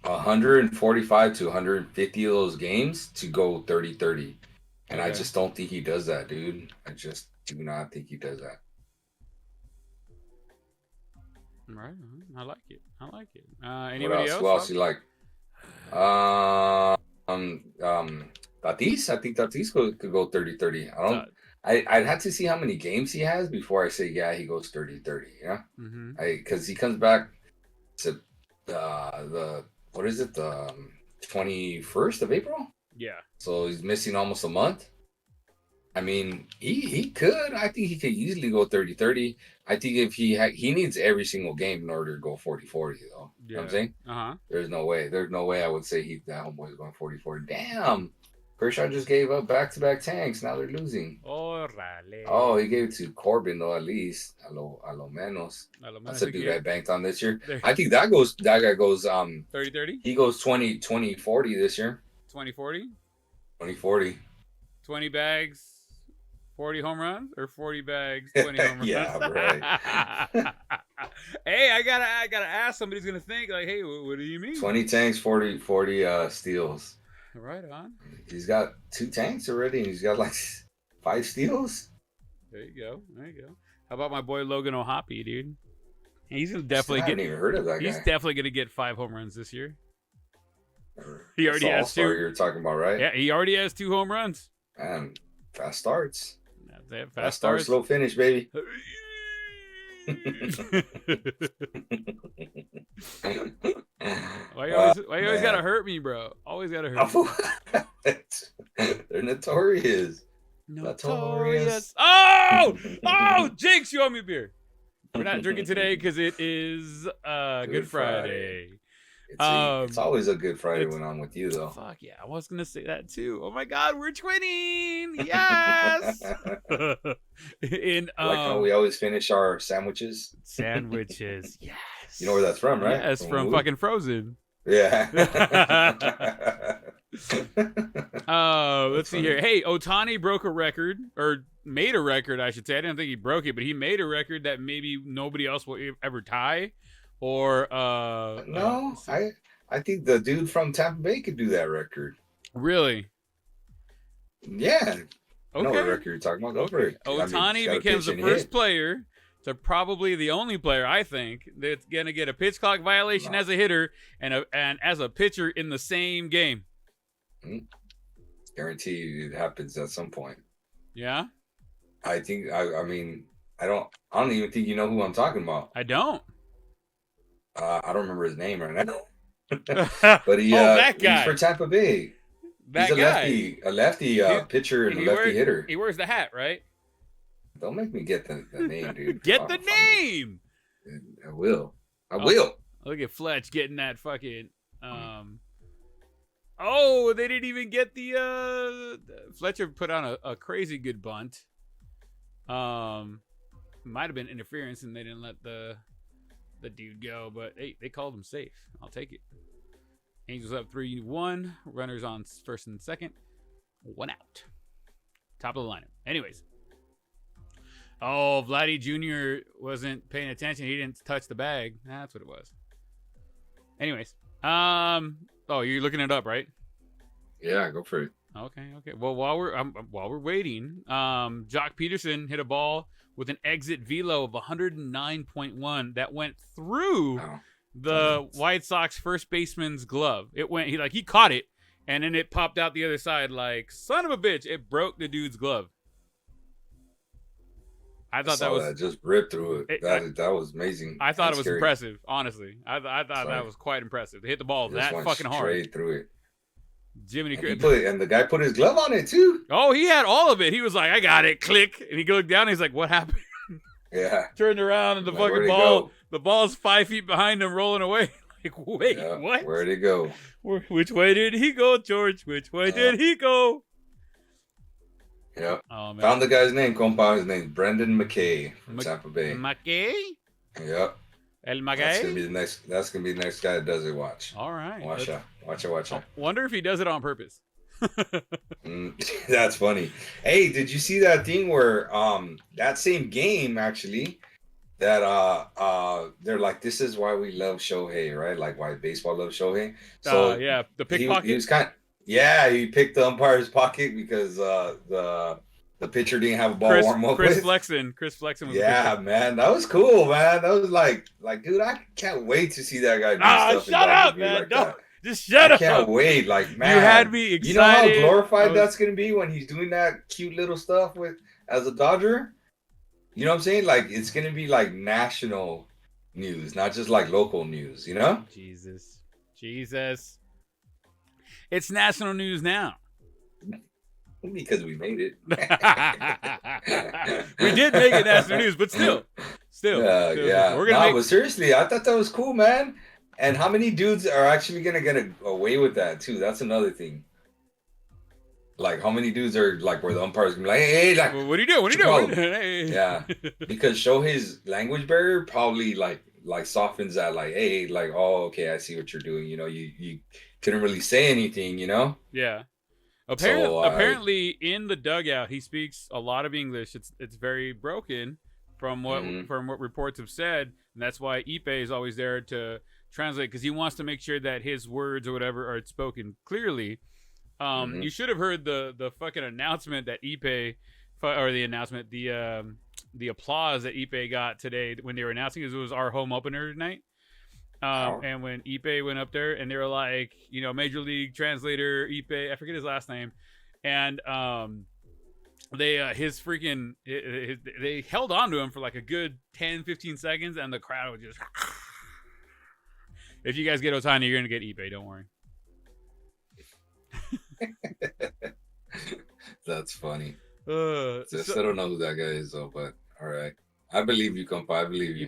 145 to 150 of those games to go 30-30. And I just don't think he does that, dude. I just do not think he does that. Right. I like it. Anybody else? Who else you like? Tatis. I think Tatis could go 30-30. I'd have to see how many games he has before I say he goes 30-30. Yeah. Mm-hmm. Because he comes back to the 21st of April. Yeah. So he's missing almost a month. I mean, he could. I think he could easily go 30-30. I think if he needs every single game in order to go 40-40 though. Yeah. You know what I'm saying? Uh-huh. There's no way I would say that homeboy's going 40-40. Damn. Kershaw just gave up back-to-back tanks. Now they're losing. Orale. Oh, he gave it to Corbin though, at least. A lo menos. That's a dude I banked on this year. I think that guy goes 30-30? He goes 20-40 this year. 20-40? 20-40. 20 bags, 40 home runs, or 40 bags, 20 home runs? Yeah, right. Hey, I gotta ask. Somebody's gonna think like, hey, what do you mean? 20 tanks, 40 steals. Right on. He's got 2 tanks already, and he's got like 5 steals. There you go. How about my boy Logan O'Hoppe, dude? He's gonna definitely I hadn't even heard of that guy. He's definitely gonna get 5 home runs this year. He already has 2. You're talking about, right? Yeah, he already has 2 home runs. Man, fast starts. That's it. Fast start, slow finish, baby. Why you always gotta hurt me, bro? Always gotta hurt me. They're notorious. Notorious. Oh, Jinx, you owe me a beer. We're not drinking today because it is Good Friday. It's always a Good Friday when I'm with you, though. Fuck yeah, I was gonna say that too. Oh my God, we're twinning. Yes. Like how we always finish our sandwiches. Sandwiches. Yes. You know where that's from, right? Yeah, it's from movie? fucking Frozen. Yeah. Let's see here. Hey, Otani broke a record, or made a record, I should say. I didn't think he broke it, but he made a record that maybe nobody else will ever tie. Or No, I think the dude from Tampa Bay could do that record. really? Yeah. I know what Okay. record you're talking about. Go for it. I mean, Otani he's gotta becomes pitch the and first hit. player to probably the only player, I think, that's gonna get a pitch clock violation No. as a hitter and as a pitcher in the same game. Guarantee it happens at some point. Yeah, I think. I mean, I don't even think you know who I'm talking about. I don't. I don't remember his name right now. But But he, that guy, he's for Tampa Bay. that He's a guy. lefty pitcher and a lefty hitter. He wears the hat, right? Don't make me get the name, dude. Get Oh, the fuck name. it. I will. I Oh. will. Look at Fletch getting that fucking. Oh, they didn't even get the. Fletcher put on a crazy good bunt. Might have been interference, and they didn't let the dude go. But hey, they called him safe. I'll take it. Angels up 3-1. Runners on first and second. 1 out. Top of the lineup. Anyways. Oh, Vladdy Jr. wasn't paying attention. He didn't touch the bag. That's what it was. Anyways. Oh, you're looking it up, right? Yeah, go for it. Okay. Well, while we're waiting, Jock Peterson hit a ball with an exit velo of 109.1 that went through Wow. the White Sox first baseman's glove. It went. He caught it, and then it popped out the other side like son of a bitch. It broke the dude's glove. I thought that was just ripped through it. That was amazing. I thought That's it was scary. impressive, honestly. I thought Sorry. that was quite impressive to hit the ball Just that went fucking hard. straight through it. Jiminy And, Cricket. and the guy put his glove on it too. Oh, he had all of it. He was like, I got it. Click. And he looked down and he's like, what happened? Yeah. Turned around and the Like, where'd fucking it ball, go? the ball's 5 feet behind him rolling away. Like, wait, Yeah. what? Where'd it go? Which way did he go, George? Which way did he go? Yeah. Oh, man. Found the guy's name, compa. His name's Brendan McKay from Tampa Bay. Mackay? Yep. El That's gonna Mackay? be the next. That's gonna be the next guy that does it. Watch. All right. Watch out. Watch out. Wonder if he does it on purpose. That's funny. Hey, did you see that thing where that same game actually that they're like, this is why we love Shohei, right? Like why baseball loves Shohei. So Yeah, the he pickpocket. was he picked the umpire's pocket because the pitcher didn't have a ball warm up Chris with. Flexen was the Yeah, pitcher. man, that was cool, man. That was like, dude, I can't wait to see that guy do stuff. in Shut up, WWE man. like Don't. that. Just shut I up. can't wait. Like, man, You had me excited. You know how I glorified was- that's gonna be when he's doing that cute little stuff with as a Dodger. You know what I'm saying? Like, it's gonna be like national news, not just like local news. You know? Jesus. It's national news now. Because we made it. We did make it national news, but still. Yeah. We're gonna But seriously, I thought that was cool, man. And how many dudes are actually gonna get away with that too? That's another thing. Like, how many dudes are like where the umpires gonna be like, hey, like, What are you doing? What are you Problem. doing? Hey. yeah, because Shohei's language barrier probably like softens that, like, hey, like, oh, okay, I see what you're doing. You know, you couldn't really say anything, you know. Yeah. So, Apparently, in the dugout, he speaks a lot of English. It's very broken from what reports have said, and that's why Ipe is always there to translate, because he wants to make sure that his words or whatever are spoken clearly. You should have heard the fucking announcement that Ipe, or the announcement, the applause that Ipe got today when they were announcing it was our home opener tonight. And when Ipe went up there and they were like, you know, Major League translator Ipe, I forget his last name, and they they held on to him for like a good 10-15 seconds, and the crowd would just if you guys get Otani, you're gonna get Ipe, don't worry. That's funny. So- I don't know who that guy is though, but all right, I believe you, compa. I believe you.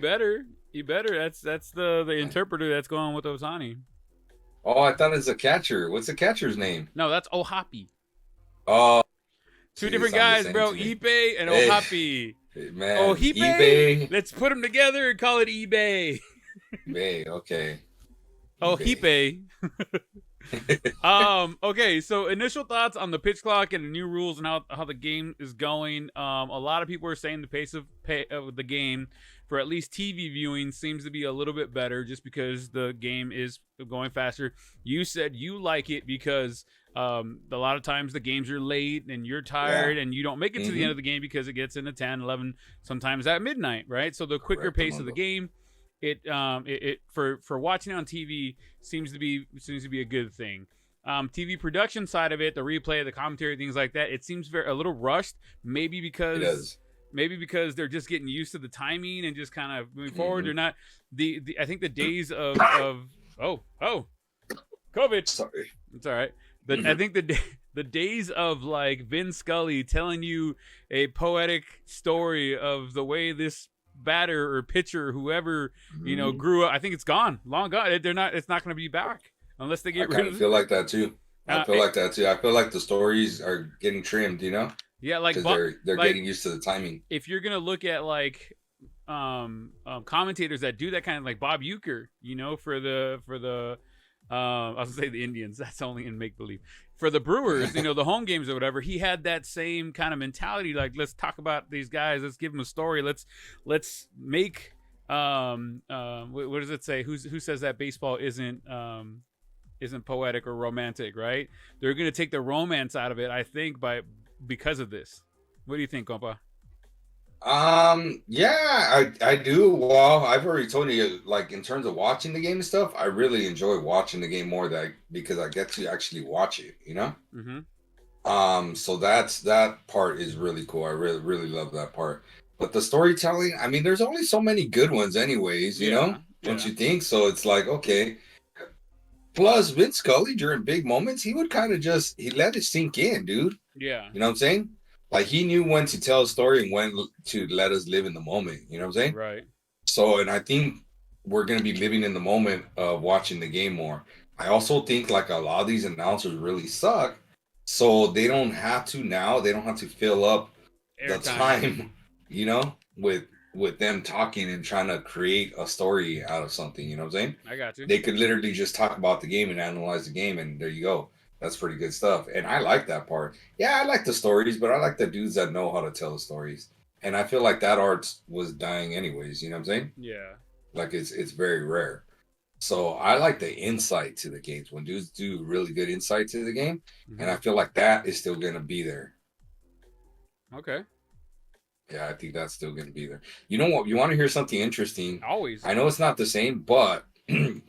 You better. That's the interpreter that's going with Otani. Oh, I thought it's a catcher. What's the catcher's name? No, that's Ohapi. Oh, Two see, different they sound the guys, same bro. to me. Ipe and Hey. Ohapi. man. Oh, eBay? Let's put them together and call it eBay. Bay, okay. Oh, Bay. Hipe. Okay, so initial thoughts on the pitch clock and the new rules and how the game is going. A lot of people are saying the pace of the game for at least TV viewing seems to be a little bit better just because the game is going faster. You said you like it because a lot of times the games are late and you're tired and you don't make it to the end of the game because it gets into 10, 11, sometimes at midnight, right? So the quicker pace of the game, it for watching on TV seems to be a good thing. TV production side of it, the replay, the commentary, things like that, it seems a little rushed. Maybe because they're just getting used to the timing and just kind of moving forward. They're not I think the days of COVID. Sorry, it's all right. I think the days of like Vin Scully telling you a poetic story of the way this batter or pitcher, whoever grew up, I think it's gone, long gone. It's not going to be back unless they get rid of it. I feel like that too. I feel like the stories are getting trimmed, Yeah, like they're getting used to the timing. If you're gonna look at like commentators that do that kind of, like Bob Uecker, for the I was gonna say the Indians, that's only in make believe. For the Brewers, the home games or whatever, he had that same kind of mentality. Like, let's talk about these guys. Let's give them a story. Let's make what does it say? Who says that baseball isn't poetic or romantic? Right? They're gonna take the romance out of it, I think, because of this. What do you think, compa? Yeah, I do. Well, I've already told you, like, in terms of watching the game and stuff, I really enjoy watching the game more because I get to actually watch it, so that part is really cool. I really, really love that part. But the storytelling, I mean, there's only so many good ones anyways, don't you think? So it's like, okay. Plus, Vince Scully, during big moments, he would kind of he let it sink in, dude. Yeah. You know what I'm saying? Like, he knew when to tell a story and when to let us live in the moment. You know what I'm saying? Right. So, and I think we're going to be living in the moment of watching the game more. I also think, like, a lot of these announcers really suck. So they don't have to fill up the time, with them talking and trying to create a story out of something. You know what I'm saying? I got you. They could literally just talk about the game and analyze the game, and there you go. That's pretty good stuff. And I like that part. Yeah, I like the stories, but I like the dudes that know how to tell the stories. And I feel like that art was dying anyways, you know what I'm saying? Yeah. Like, it's very rare. So I like the insight to the games when dudes do really good insight to the game. And I feel like that is still going to be there. Okay. Yeah, I think that's still going to be there. You know what? You want to hear something interesting? Always. I know it's not the same, but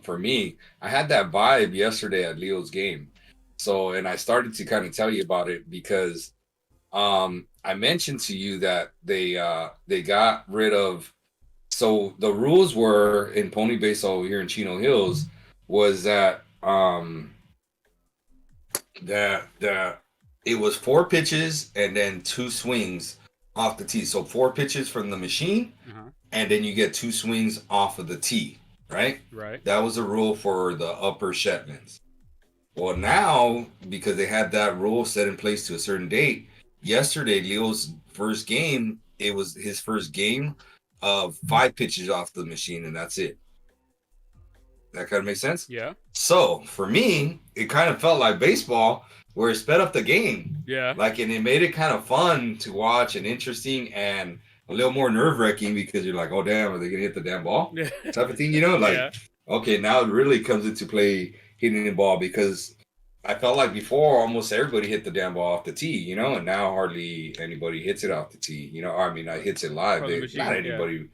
for me, I had that vibe yesterday at Leo's game. So, and I started to kind of tell you about it because I mentioned to you that they got rid of. So the rules were in Pony Baseball here in Chino Hills was that that it was 4 pitches and then 2 swings off the tee. So 4 pitches from the machine, and then you get 2 swings off of the tee. Right. That was a rule for the upper Shetlands. Well, now, because they had that rule set in place to a certain date, yesterday, Leo's first game, it was his first game of 5 pitches off the machine, and that's it. That kind of makes sense? Yeah. So, for me, it kind of felt like baseball, where it sped up the game. Yeah. Like, and it made it kind of fun to watch and interesting and a little more nerve-wracking because you're like, oh, damn, are they going to hit the damn ball? Type of thing, okay, now it really comes into play hitting the ball, because I felt like before almost everybody hit the damn ball off the tee, and now hardly anybody hits it off the tee. I mean, I hits it live, not anybody,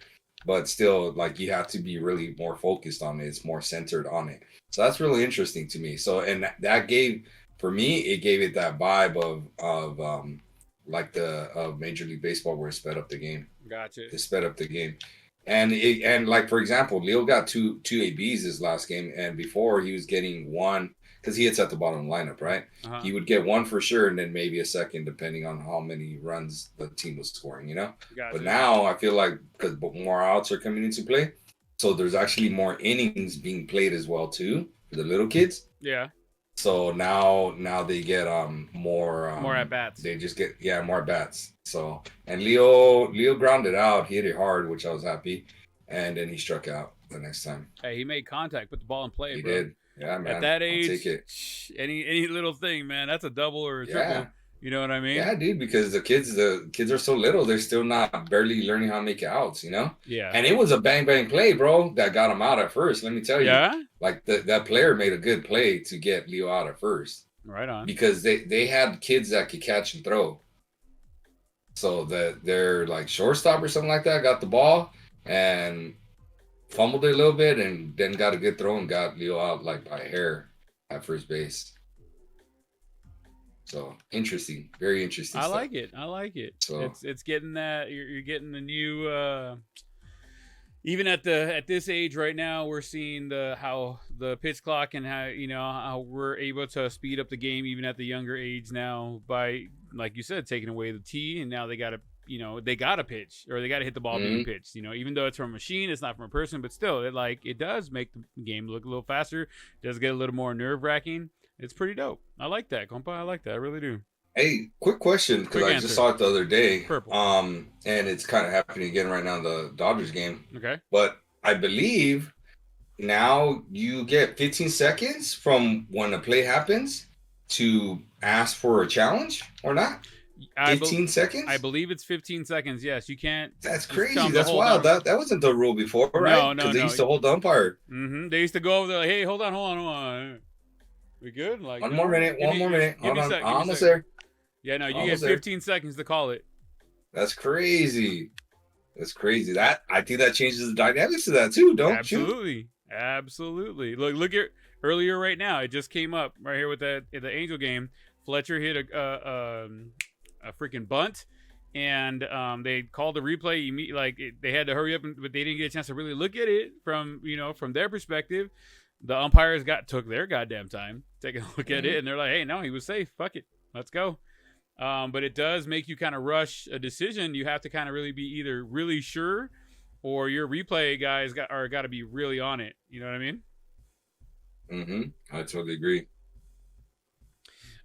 but still, like, you have to be really more focused on it. It's more centered on it. So that's really interesting to me. So, and that gave, for me, it gave it that vibe of like of Major League Baseball, where it sped up the game. Gotcha. It sped up the game. And like, for example, Leo got two ABs his last game, and before he was getting 1 because he hits at the bottom of the lineup, right? He would get 1 for sure, and then maybe a second depending on how many runs the team was scoring, Gotcha. But now I feel like because more outs are coming into play, so there's actually more innings being played as well too for the little kids. Yeah. So now they get more at bats. They just get more at bats. So, and Leo grounded out. He hit it hard, which I was happy, and then he struck out. the next time. Hey, he made contact, put the ball in play, He bro. did. Yeah, man. At that I'll age, take it. any little thing, man, that's a double or a triple. Yeah. You know what I mean? Yeah, dude, because the kids are so little, they're still not barely learning how to make outs, you know? Yeah. And it was a bang bang play, bro, that got him out at first. Let me tell you. Yeah. Like that player made a good play to get Leo out at first. Right on. Because they had kids that could catch and throw. So that they're like shortstop or something like that, got the ball and fumbled it a little bit and then got a good throw and got Leo out like by a hair at first base. So interesting, very interesting. I stuff. like it. I like it. So it's getting that you're getting the new. Even at this age right now, we're seeing how the pitch clock and how we're able to speed up the game even at the younger age now by, like you said, taking away the tee, and now they got to pitch or they got to hit the ball being pitched. Even though it's from a machine, it's not from a person, but still, it does make the game look a little faster. It does get a little more nerve wracking. It's pretty dope. I like that, compa. I like that. I really do. Hey, quick question, because I just saw it the other day. Purple. And it's kind of happening again right now in the Dodgers game. Okay. But I believe now you get 15 seconds from when a play happens to ask for a challenge or not. 15 seconds? I believe it's 15 seconds. Yes, you can't. That's crazy. That's wild. That wasn't the rule before, right? No. Because they used to hold the umpire. Mm-hmm. They used to go over there like, hey, hold on. We good? Like one more minute. Hold on. I'm almost there. Yeah, no, you get 15 seconds to call it. That's crazy. I think that changes the dynamics of that too, don't you? Absolutely. Look at earlier right now. It just came up right here with the Angel game. Fletcher hit a freaking bunt, and they called the replay. They had to hurry up, but they didn't get a chance to really look at it from their perspective. The umpires took their goddamn time taking a look at it, and they're like, "Hey, no, he was safe. Fuck it, let's go." But it does make you kind of rush a decision. You have to kind of really be either really sure, or your replay guys got to be really on it. You know what I mean? Mm-hmm. I totally agree.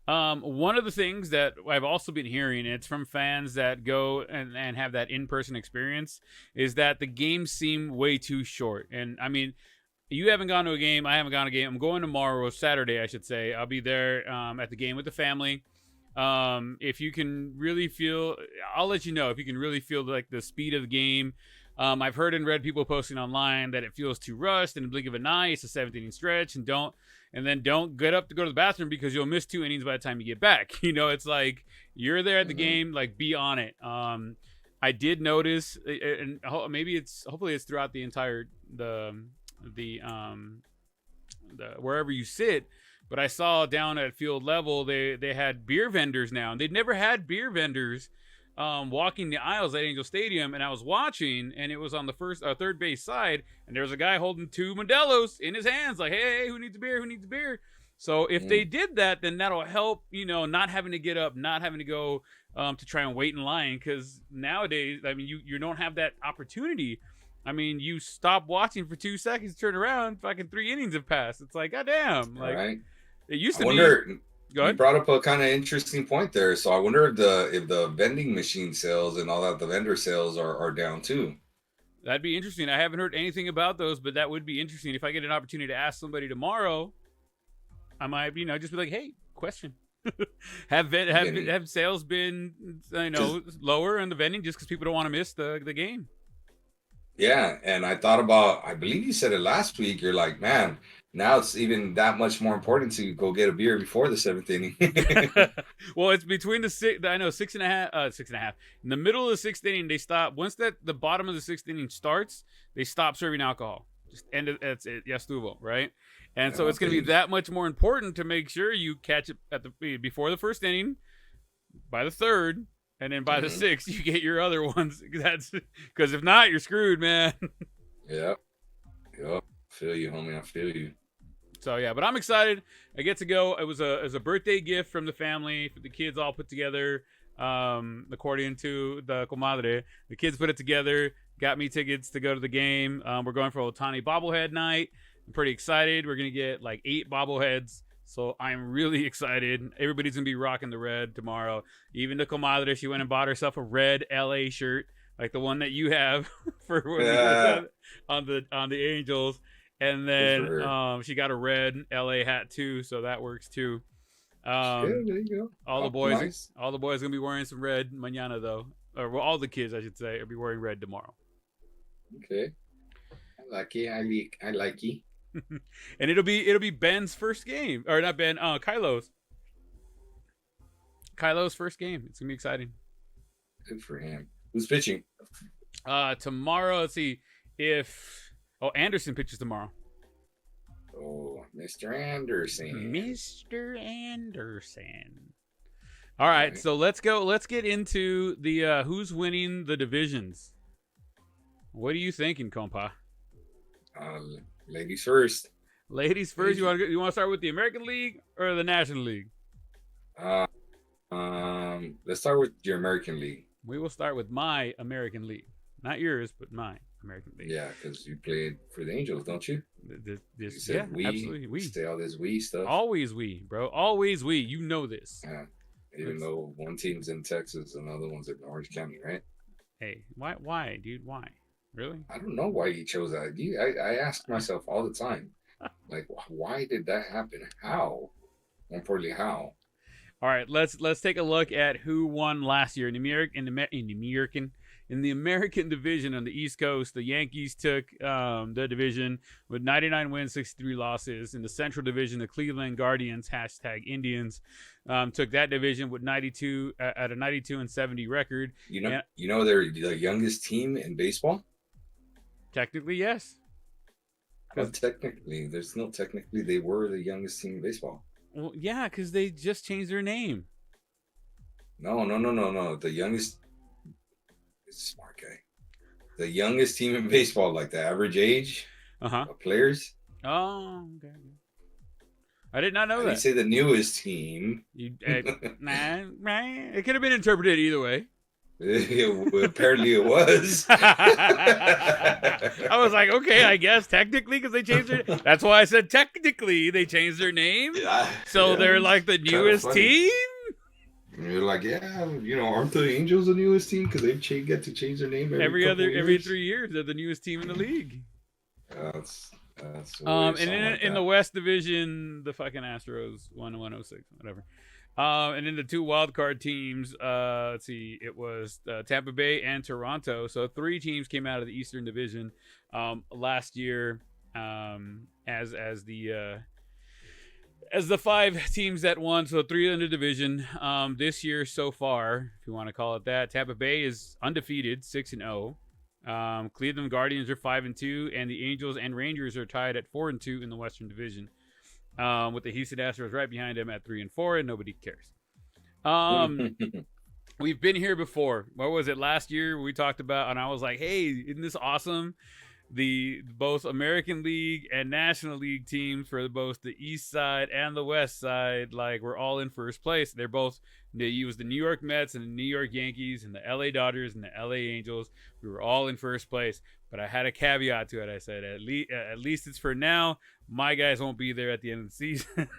One of the things that I've also been hearing, it's from fans that go and have that in-person experience, is that the games seem way too short. And I mean, you haven't gone to a game. I haven't gone to a game. I'm going tomorrow, Saturday, I should say. I'll be there at the game with the family. If you can really feel, I'll let you know if you can really feel like the speed of the game. I've heard and read people posting online that it feels too rushed. In the blink of an eye, it's a 7th inning stretch, and don't get up to go to the bathroom because you'll miss 2 innings by the time you get back. It's like you're there at the game, like be on it. I did notice, and hopefully it's throughout the entire the wherever you sit. But I saw down at field level, they had beer vendors now. And they'd never had beer vendors walking the aisles at Angel Stadium. And I was watching, and it was on the third base side. And there was a guy holding 2 Modelo's in his hands. Like, hey, who needs a beer? Who needs a beer? So if they did that, then that'll help, not having to get up, not having to go to try and wait in line. Because nowadays, I mean, you don't have that opportunity. I mean, you stop watching for 2 seconds, turn around, fucking 3 innings have passed. It's like, goddamn. Like, right. It used to be. Go ahead. You brought up a kind of interesting point there. So I wonder if the vending machine sales and all that, the vendor sales are down too. That'd be interesting. I haven't heard anything about those, but that would be interesting. If I get an opportunity to ask somebody tomorrow, I might, just be like, hey, question. have sales been, lower in the vending just because people don't want to miss the game? Yeah, and I thought about, I believe you said it last week, you're like, man, now it's even that much more important to go get a beer before the 7th inning. Well, it's between the 6.5. In the middle of the 6th inning, they stop. Once the bottom of the 6th inning starts, they stop serving alcohol. Just end it. That's it. Yes, Tuvo, right? And so it's going to be that much more important to make sure you catch it before the 1st inning, by the 3rd, and then by the 6th, you get your other ones. Because if not, you're screwed, man. Yep. Feel you, homie. I feel you. So yeah, but I'm excited. I get to go. It was a birthday gift from the family. The kids all put together, according to the comadre. The kids put it together. Got me tickets to go to the game. We're going for Ohtani bobblehead night. I'm pretty excited. We're gonna get like 8 bobbleheads. So I'm really excited. Everybody's going to be rocking the red tomorrow. Even the comadre, she went and bought herself a red LA shirt like the one that you have for when Yeah. on the Angels, and then for her. she got a red LA hat too, so that works too. Yeah, Um, there you go. all the boys, Optimize. all the boys gonna be wearing some red mañana though, or well, all the kids I should say, will be wearing red tomorrow. Okay. I like it. I like it. And it'll be Ben's first game, or not Ben, Kylo's first game. It's gonna be exciting. Good for him. Who's pitching? Tomorrow, let's see if Anderson pitches tomorrow. Oh, Mr. Anderson. Mr. Anderson. All right, so let's go. Let's get into the who's winning the divisions. What are you thinking, compa? Ladies first. Ladies first. You want to start with the American League or the National League? Let's start with your American League. We will start with my American League, not yours, but my American League. Yeah, because you played for the Angels, don't you? You said yeah, we. absolutely. We say all this we stuff. always we, bro. Always we. You know this. Yeah. Even though one team's in Texas and the other one's in Orange County, right? Hey, why, dude? Why? Really? I don't know why you chose that. I ask myself all the time, like, why did that happen? How? More importantly, how? All right, let's take a look at who won last year in the American division on the East Coast. The Yankees took the division with 99 wins, 63 losses. In the Central Division, the Cleveland Guardians #Indians took that division with 92 at a 92-70 record. You know they're the youngest team in baseball. Technically, yes. Well, technically, they were the youngest team in baseball. Well, yeah, because they just changed their name. No. The youngest, smart guy. The youngest team in baseball, like the average age of players. Oh, okay. I did not know I that. didn't say the newest team. It could have been interpreted either way. Apparently it was. I was like, okay, I guess technically because they changed their. That's why I said technically they changed their name. So they're like the newest team. And you're like, yeah, aren't the Angels the newest team because they get to change their name every 3 years? They're the newest team in the league. That's and in the West Division, the fucking Astros won 106, whatever. And in the two wild card teams, let's see, it was Tampa Bay and Toronto. So 3 teams came out of the Eastern Division last year as the 5 teams that won. So 3 in the division. This year so far, if you want to call it that, Tampa Bay is undefeated, 6-0. Cleveland Guardians are 5-2, and the Angels and Rangers are tied at 4-2 in the Western Division. With the Houston Astros right behind them at 3-4, and nobody cares. We've been here before. What was it last year? We talked about, and I was like, "Hey, isn't this awesome?" The both American League and National League teams for both the East Side and the West Side, like, we're all in first place. They used the New York Mets and the New York Yankees and the LA Dodgers and the LA Angels. We were all in first place, but I had a caveat to it. I said, at least it's for now. My guys won't be there at the end of the season.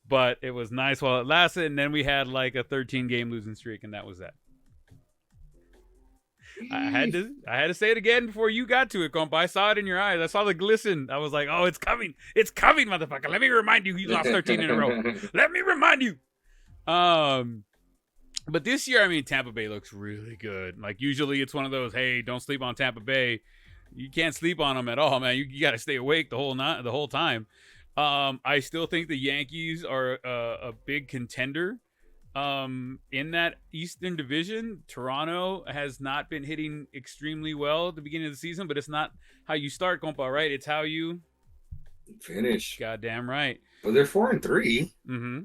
But it was nice while it lasted, and then we had like a 13-game losing streak, and that was that. I had to say it again before you got to it, compa. I saw it in your eyes. I saw the glisten. I was like, "Oh, it's coming! It's coming, motherfucker! Let me remind you, he lost 13 in a row. Let me remind you." But this year, I mean, Tampa Bay looks really good. Like, usually, it's one of those, "Hey, don't sleep on Tampa Bay." You can't sleep on them at all, man. You got to stay awake the whole time. I still think the Yankees are a big contender. In that Eastern Division, Toronto has not been hitting extremely well at the beginning of the season, but it's not how you start, compa, right? It's how you finish. Goddamn right. Well, they're 4-3. Mm-hmm.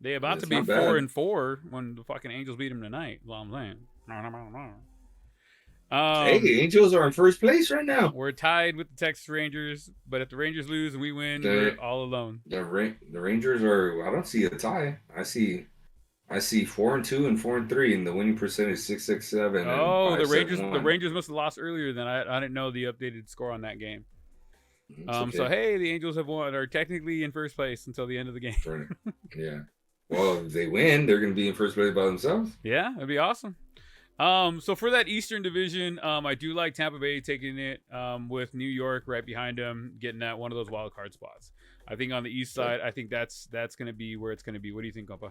They about to be 4-4 when the fucking Angels beat them tonight. That's all I'm saying. Hey, Angels are in first place right now. We're tied with the Texas Rangers, but if the Rangers lose and we win, we're all alone. The Rangers are. I don't see a tie. I see 4-2 and 4-3, and the winning percentage 6.67. Oh, the Rangers must have lost earlier than I didn't know the updated score on that game. Okay. So hey, the Angels are technically in first place until the end of the game. Yeah. Well, if they win, they're going to be in first place by themselves. Yeah, that'd be awesome. So for that Eastern Division, I do like Tampa Bay taking it with New York right behind them, getting that one of those wild card spots. I think on the East side, I think that's going to be where it's going to be. What do you think, Compa?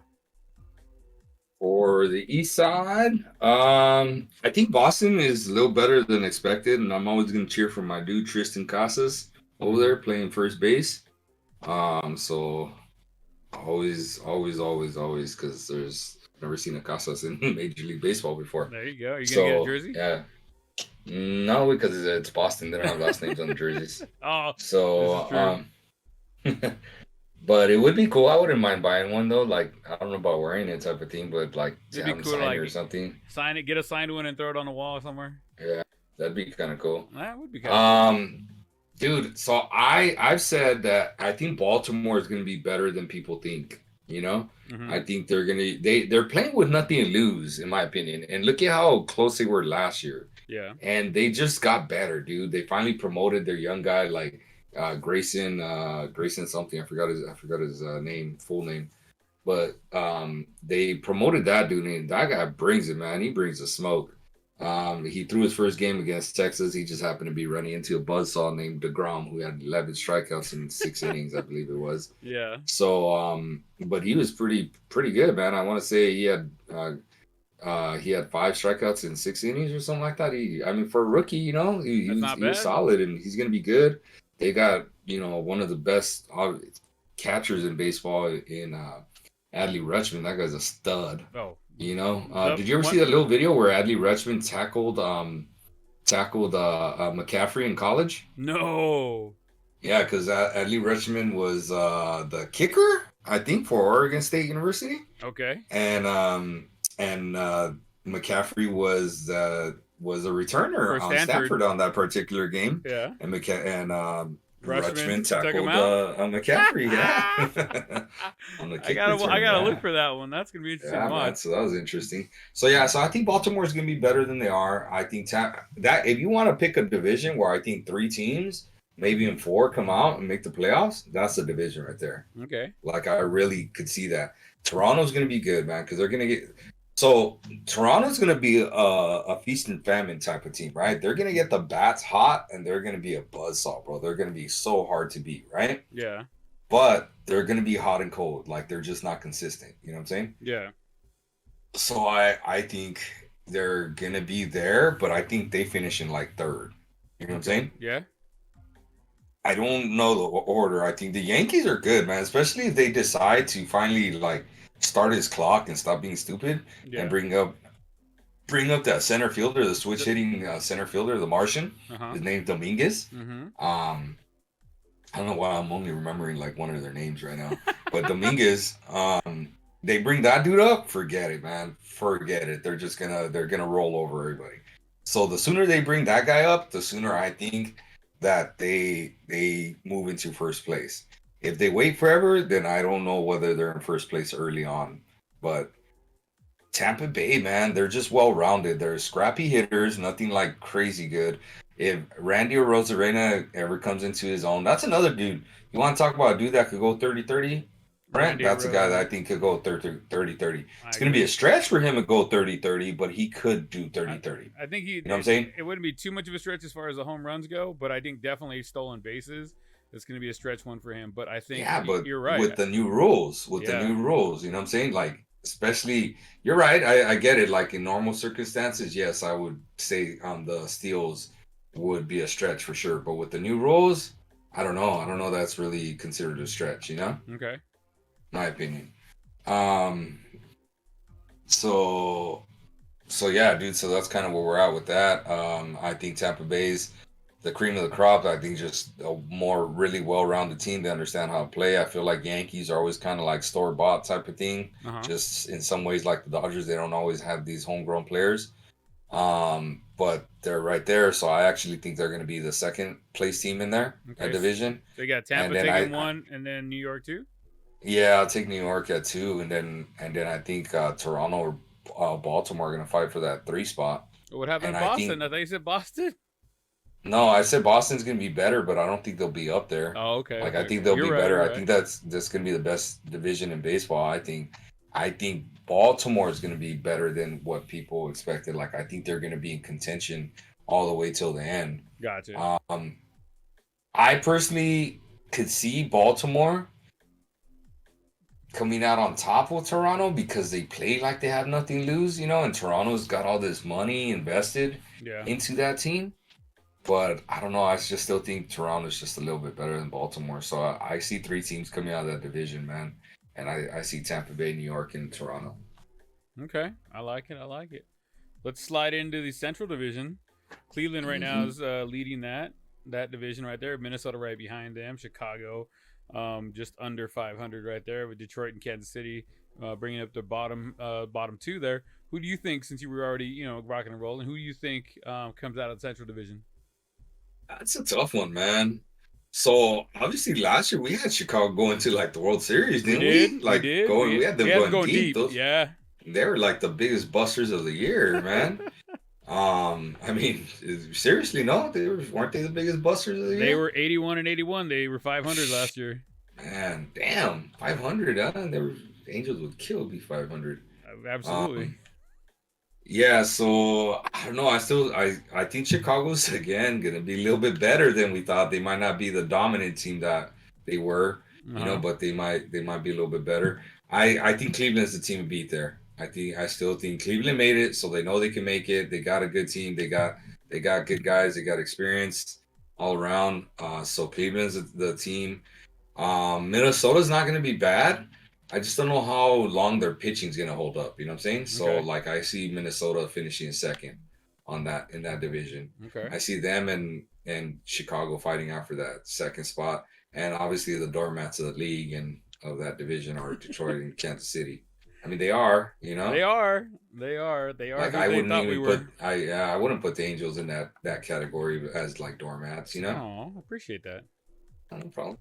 For the East side, I think Boston is a little better than expected, and I'm always going to cheer for my dude Tristan Casas over there playing first base. So always, because there's never seen a Casas in Major League Baseball before. There you go. Are you So gonna get a jersey? yeah, no, because it's Boston. They don't have last names on the jerseys. Oh, So this is but it would be cool. I wouldn't mind buying one though. Like I don't know about wearing it type of thing, but like to It'd be have them cool, sign it like- or something. sign it, get a signed one, and throw it on the wall somewhere. Yeah, that'd be kind of cool. That would be kind of Dude, so I've said that I think Baltimore is going to be better than people think. You know, I think they're playing with nothing to lose, in my opinion. And look at how close they were last year. Yeah. And they just got better, dude. They finally promoted their young guy, like Grayson something. I forgot his name, full name. But they promoted that dude, and that guy brings it, man. He brings the smoke. He threw his first game against Texas. He just happened to be running into a buzzsaw named DeGrom, who had 11 strikeouts in 6 innings, I believe it was. Yeah. So, but he was pretty good, man. I want to say he had 5 strikeouts in 6 innings or something like that. I mean, for a rookie, you know, he was solid, and he's gonna be good. They got, you know, one of the best catchers in baseball in Adley Rutschman. That guy's a stud. Oh. You know, did you ever see that little video where Adley Rutschman tackled McCaffrey in college? No. Yeah, because Adley Rutschman was the kicker, I think, for Oregon State University, Okay. and McCaffrey was a returner For on Stanford. Stanford on that particular game, Yeah. and Rutschman Rutschman took him tackled McCaffrey. Yeah, on the I kick gotta return, look yeah. for that one. That's gonna be interesting Yeah, to man, watch. so that was interesting. So yeah, so I think Baltimore is going to be better than they are. I think that if you want to pick a division where I think 3 teams, maybe even 4, come out and make the playoffs, that's the division right there. Okay. Like I really could see that. Toronto's going to be good, man, because they're going to get. So Toronto's going to be a feast and famine type of team, right? They're going to get the bats hot, and they're going to be a buzzsaw, bro. They're going to be so hard to beat, right? Yeah. But they're going to be hot and cold. Like they're just not consistent. You know what I'm saying? Yeah. So I think they're gonna be there, but I think they finish in like 3rd. You know what I'm saying? Yeah. I don't know the order. I think the Yankees are good, man, especially if they decide to finally like start his clock and stop being stupid Yeah. and bring up that center fielder, the switch hitting center fielder, the Martian. Uh-huh. His name's Dominguez. Mm-hmm. I don't know why I'm only remembering like one of their names right now, but Dominguez. They bring that dude up, forget it, man. Forget it. They're gonna roll over everybody. So the sooner they bring that guy up, the sooner I think that they move into first place. If they wait forever, then I don't know whether they're in first place early on. But Tampa Bay, man, they're just well rounded. They're scrappy hitters, nothing like crazy good. If Randy Arozarena ever comes into his own, that's another dude. You want to talk about a dude that could go 30-30? Brent, Randy that's a guy that I Arozarena. think could go 30-30. I It's going to be agree. a stretch for him to go 30-30, but he could do 30-30. I think You know what I'm saying? It wouldn't be too much of a stretch as far as the home runs go, but I think definitely stolen bases. It's going to be a stretch one for him. But I think Yeah, but you're right. with the new rules, you know what I'm saying? Like, especially, you're right. I get it. Like in normal circumstances, yes, I would say the steals would be a stretch for sure. But with the new rules, I don't know. I don't know that's really considered a stretch, you know? Okay. My opinion. So yeah, dude. So that's kind of where we're at with that. I think Tampa Bay's the cream of the crop. I think just a more really well-rounded team. They understand how to play. I feel like Yankees are always kind of like store-bought type of thing. Uh-huh. Just in some ways, like the Dodgers, they don't always have these homegrown players. But they're right there. So I actually think they're going to be the 2nd place team in there, Okay. that division. So you got Tampa And then taking 1, and then New York 2. Yeah, I'll take New York at 2, and then I think Toronto or Baltimore are gonna fight for that 3 spot. What happened And to I Boston? think- I thought you said Boston. No, I said Boston's gonna be better, but I don't think they'll be up there. Oh, okay. Like okay, I think okay. they'll You're be right, better. you're I right. think that's gonna be the best division in baseball. I think I think Baltimore is going to be better than what people expected. Like, I think they're going to be in contention all the way till the end. Gotcha. I personally could see Baltimore coming out on top with Toronto because they play like they have nothing to lose, and Toronto's got all this money invested Yeah. into that team. But I don't know. I just still think Toronto's just a little bit better than Baltimore. So I see 3 teams coming out of that division, man. And I see Tampa Bay, New York, and Toronto. Okay. I like it. I like it. Let's slide into the Central Division. Cleveland right now is leading that division right there. Minnesota right behind them. Chicago just under 500 right there, with Detroit and Kansas City bringing up the bottom 2 there. Who do you think, since you were already rocking and rolling, who do you think comes out of the Central Division? That's a tough one, man. So obviously last year we had Chicago going to like the World Series, didn't we? Like we did. we had them going deep. Yeah. They were like the biggest busters of the year, man. I mean, seriously, no, weren't they the biggest busters of the year? They were 81-81. They were 500 last year. Man, damn, 500. The Angels would kill be 500. Absolutely. Yeah, so I don't know. I think Chicago's again gonna be a little bit better than we thought. They might not be the dominant team that they were, but they might be a little bit better. I think Cleveland's the team to beat there. I still think Cleveland made it, so they know they can make it. They got a good team. They got good guys. They got experience all around. So Cleveland's the team. Minnesota's not gonna be bad. I just don't know how long their pitching is gonna hold up. You know what I'm saying? So like I see Minnesota finishing second in that division. Okay. I see them and Chicago fighting out for that second spot. And obviously the doormats of the league and of that division are Detroit and Kansas City. I mean, they are. They are. Like I wouldn't even I wouldn't put the Angels in that category as like doormats. Oh, I appreciate that. No problem.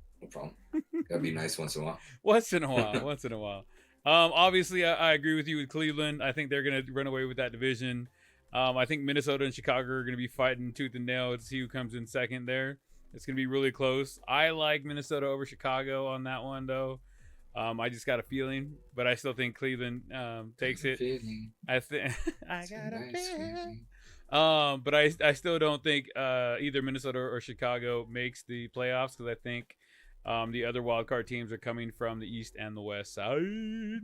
Gotta be nice once in a while. Once in a while. Obviously, I agree with you with Cleveland. I think they're gonna run away with that division. I think Minnesota and Chicago are gonna be fighting tooth and nail to see who comes in second there. It's gonna be really close. I like Minnesota over Chicago on that one, though. I just got a feeling, but I still think Cleveland takes it. I think I got a feeling. But I still don't think either Minnesota or Chicago makes the playoffs, because I think the other wild card teams are coming from the East and the West side.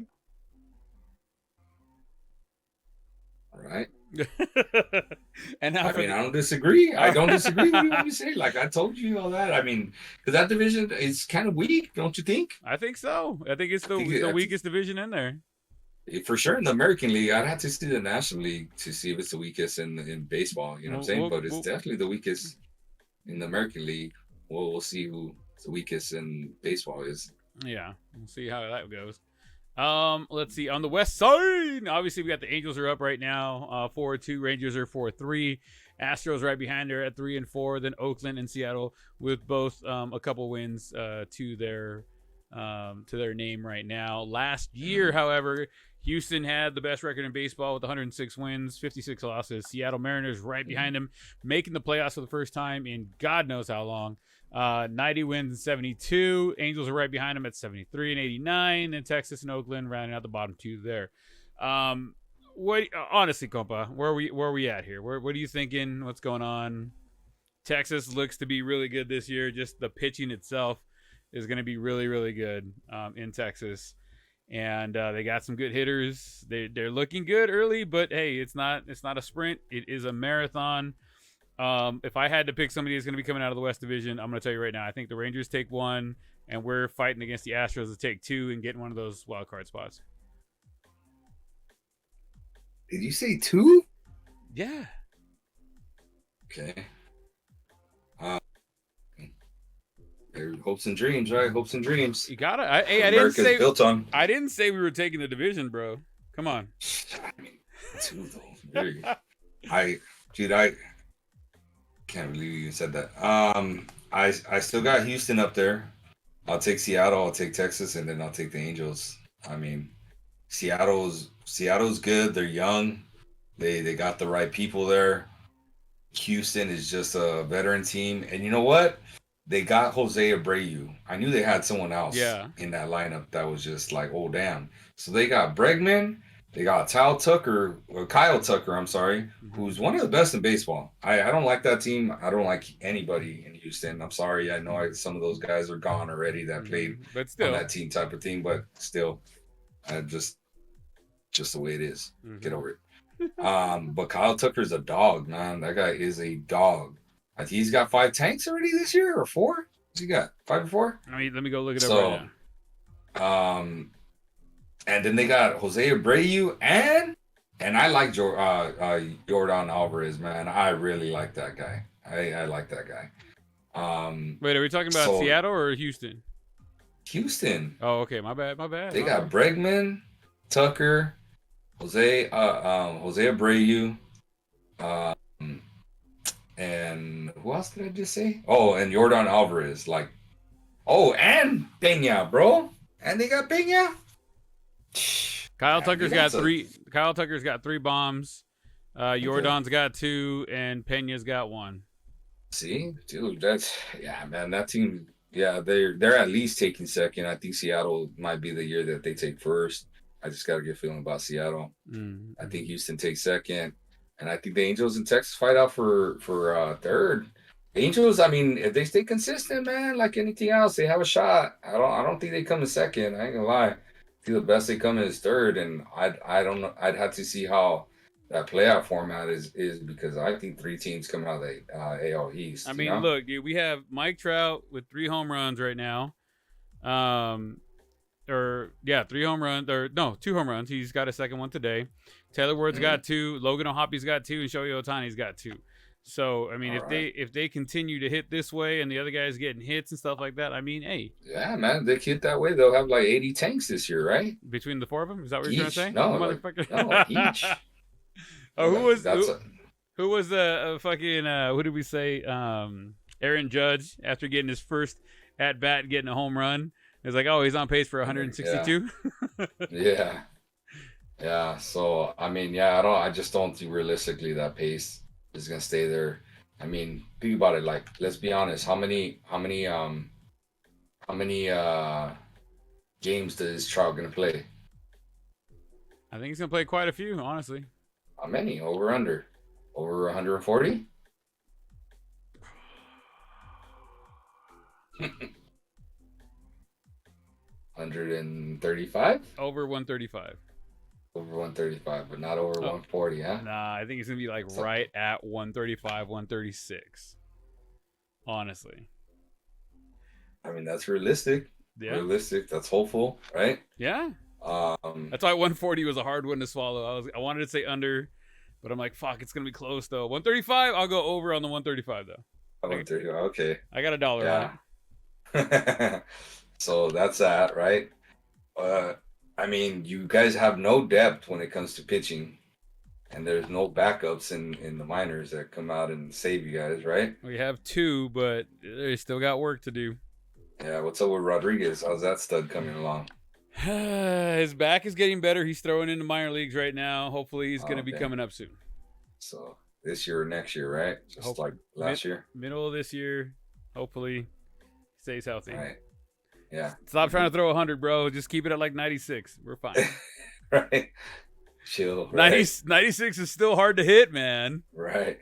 All right. And I don't disagree. I don't disagree with what you say. Like I told you all that. I mean, because that division is kind of weak, don't you think? I think so. I think it's the weakest division in there. For sure, in the American League, I'd have to see the National League to see if it's the weakest in baseball. You know what I'm saying? But it's definitely the weakest in the American League. We'll see who the weakest in baseball is. Yeah, we'll see how that goes. Let's see. On the West side, obviously we got the Angels are up right now, 4-2. Rangers are 4-3. Astros right behind her at 3-4. Then Oakland and Seattle with both a couple wins to their name right now. Last year, however, Houston had the best record in baseball with 106 wins, 56 losses. Seattle Mariners right behind them, making the playoffs for the first time in God knows how long. 90 wins and 72. Angels are right behind them at 73 and 89. And Texas and Oakland rounding out the bottom 2 there. What honestly, compa, where are we at here? What are you thinking? What's going on? Texas looks to be really good this year. Just the pitching itself is going to be really, really good in Texas. And they got some good hitters. They're looking good early, but hey, it's not a sprint. It is a marathon. If I had to pick somebody that's going to be coming out of the West Division, I'm going to tell you right now, I think the Rangers take 1, and we're fighting against the Astros to take 2 and getting one of those wild card spots. Did you say 2? Yeah. Okay. Hopes and dreams, right? Hopes and dreams. You got it. I didn't say built on. I didn't say we were taking the division, bro. Come on. I mean, 2 though. I can't believe you said that. I still got Houston up there. I'll take Seattle. I'll take Texas, and then I'll take the Angels. I mean, Seattle's good. They're young. They got the right people there. Houston is just a veteran team, and you know what? They got Jose Abreu. I knew they had someone else in that lineup that was just like, oh, damn. So they got Bregman, they got Kyle Tucker, I'm sorry, who's one of the best in baseball. I don't like that team. I don't like anybody in Houston. I'm sorry. I know some of those guys are gone already that played but on still, that team type of thing, but still, just the way it is. Get over it. But Kyle Tucker's a dog, man. That guy is a dog. I think he's got 5 tanks already this year, or 4. What's he got? 5 or 4? I mean, let me go look it up right now. And then they got Jose Abreu and I like Jordan Alvarez, man. I really like that guy. I like that guy. Wait, are we talking about Seattle or Houston? Houston. Oh, okay. My bad. They got Bregman, Tucker, Jose Abreu, and who else did I just say? Oh, and Jordan Alvarez. And Pena, bro. And they got Pena. Kyle Tucker's got 3. Kyle Tucker's got 3 bombs. Jordan's got 2, and Pena's got 1. See, dude, man. That team, they're at least taking second. I think Seattle might be the year that they take first. I just got a good feeling about Seattle. I think Houston takes second, and I think the Angels and Texas fight out for third. Angels, I mean, if they stay consistent, man, like anything else, they have a shot. I don't think they come in second. I ain't gonna lie. I think the best they come in is third, and I don't know. I'd have to see how that playoff format is because I think 3 teams come out of the AL East. I mean, look, dude, we have Mike Trout with 3 home runs right now. 3 home runs, or no, 2 home runs. He's got a second one today. Taylor Ward's got 2. Logan O'Hoppy's got 2, and Shohei Ohtani's got 2. So I mean, if they continue to hit this way, and the other guys getting hits and stuff like that, I mean, hey, yeah, man, they hit that way, they'll have like 80 tanks this year, right? Between the 4 of them, is that what you're trying to say? No, no, each. Oh, who was the fucking who did we say? Aaron Judge, after getting his first at bat, getting a home run, it's like, oh, he's on pace for 162. Yeah. So I mean, I just don't think realistically that pace is gonna stay there. I mean, think about it. Like, let's be honest. How many games does Trout gonna play? I think he's gonna play quite a few, honestly. How many? Over 140? 135? Over 135. Over 135, but not over 140, huh? Nah, I think he's gonna be like right at 135, 136. Honestly. I mean, that's realistic. Yeah. Realistic. That's hopeful, right? Yeah. That's why 140 was a hard one to swallow. I wanted to say under, but I'm like, fuck, it's gonna be close though. 135, I'll go over on the 135 though. 135, okay. I got $1 on it. So that's that, right? I mean, you guys have no depth when it comes to pitching, and there's no backups in the minors that come out and save you guys, right? We have 2, but they still got work to do. Yeah, what's up with Rodriguez? How's that stud coming along? His back is getting better. He's throwing in the minor leagues right now. Hopefully, he's going to be coming up soon. So this year or next year, right? Just like last year? Middle of this year. Hopefully, stays healthy. Right. Yeah. Stop trying to throw 100, bro. Just keep it at like 96. We're fine. Right. Chill. Right? 96 is still hard to hit, man. Right.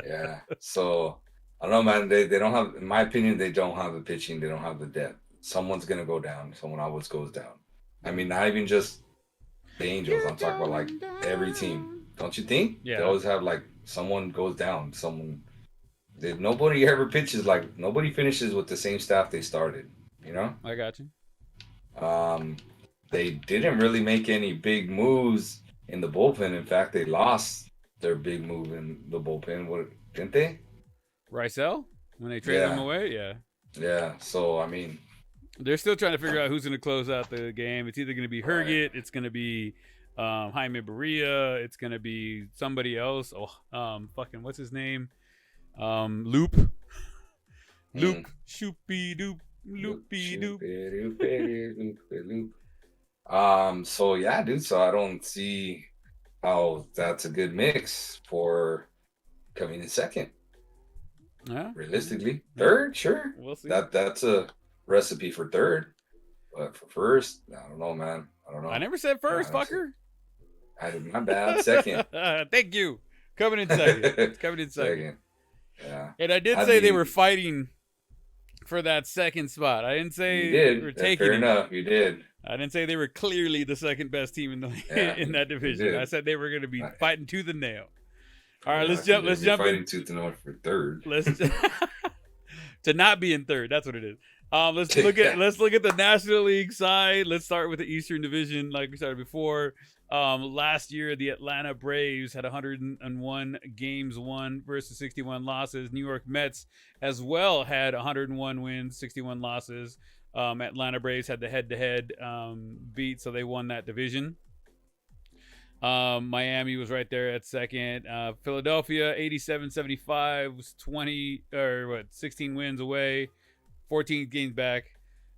Yeah. So, I don't know, man. They don't have, in my opinion, they don't have the pitching. They don't have the depth. Someone's going to go down. Someone always goes down. I mean, not even just the Angels. I'm talking about like every team. Don't you think? Yeah. They always have like someone goes down. Nobody ever pitches, like nobody finishes with the same staff they started. You know? I got you. They didn't really make any big moves in the bullpen. In fact, they lost their big move in the bullpen. What, didn't they? Rysel? When they traded him away? Yeah. Yeah. So, I mean, they're still trying to figure out who's going to close out the game. It's either going to be Herget. It's going to be Jaime Barria. It's going to be somebody else. Fucking, what's his name? Loop. Loop. Shoopy doop. Loopy doop. So yeah, dude. So I don't see how that's a good mix for coming in second. Yeah. Realistically, third, sure. We'll see. That's a recipe for third. But for first, I don't know, man. I don't know. I never said first, Honestly. fucker. I did my bad. Second. Thank you. Coming in second. It's coming in second. Second. Yeah. And I did I'd say they be- were fighting for that second spot. I didn't say You they were did. taking Fair it. enough. You did. I didn't say they were clearly the second best team in the Yeah, in that you division. did. I said they were going to be Right. fighting tooth and nail. All right, Yeah, let's jump. Let's you're jump fighting in. tooth and nail for third. Let's to not be in third. That's what it is. Let's look at the National League side. Let's start with the Eastern Division, like we started before. Last year, the Atlanta Braves had 101 games won versus 61 losses. New York Mets as well had 101 wins, 61 losses. Atlanta Braves had the head-to-head beat, so they won that division. Miami was right there at second. Philadelphia 87-75 was 16 wins away, 14 games back.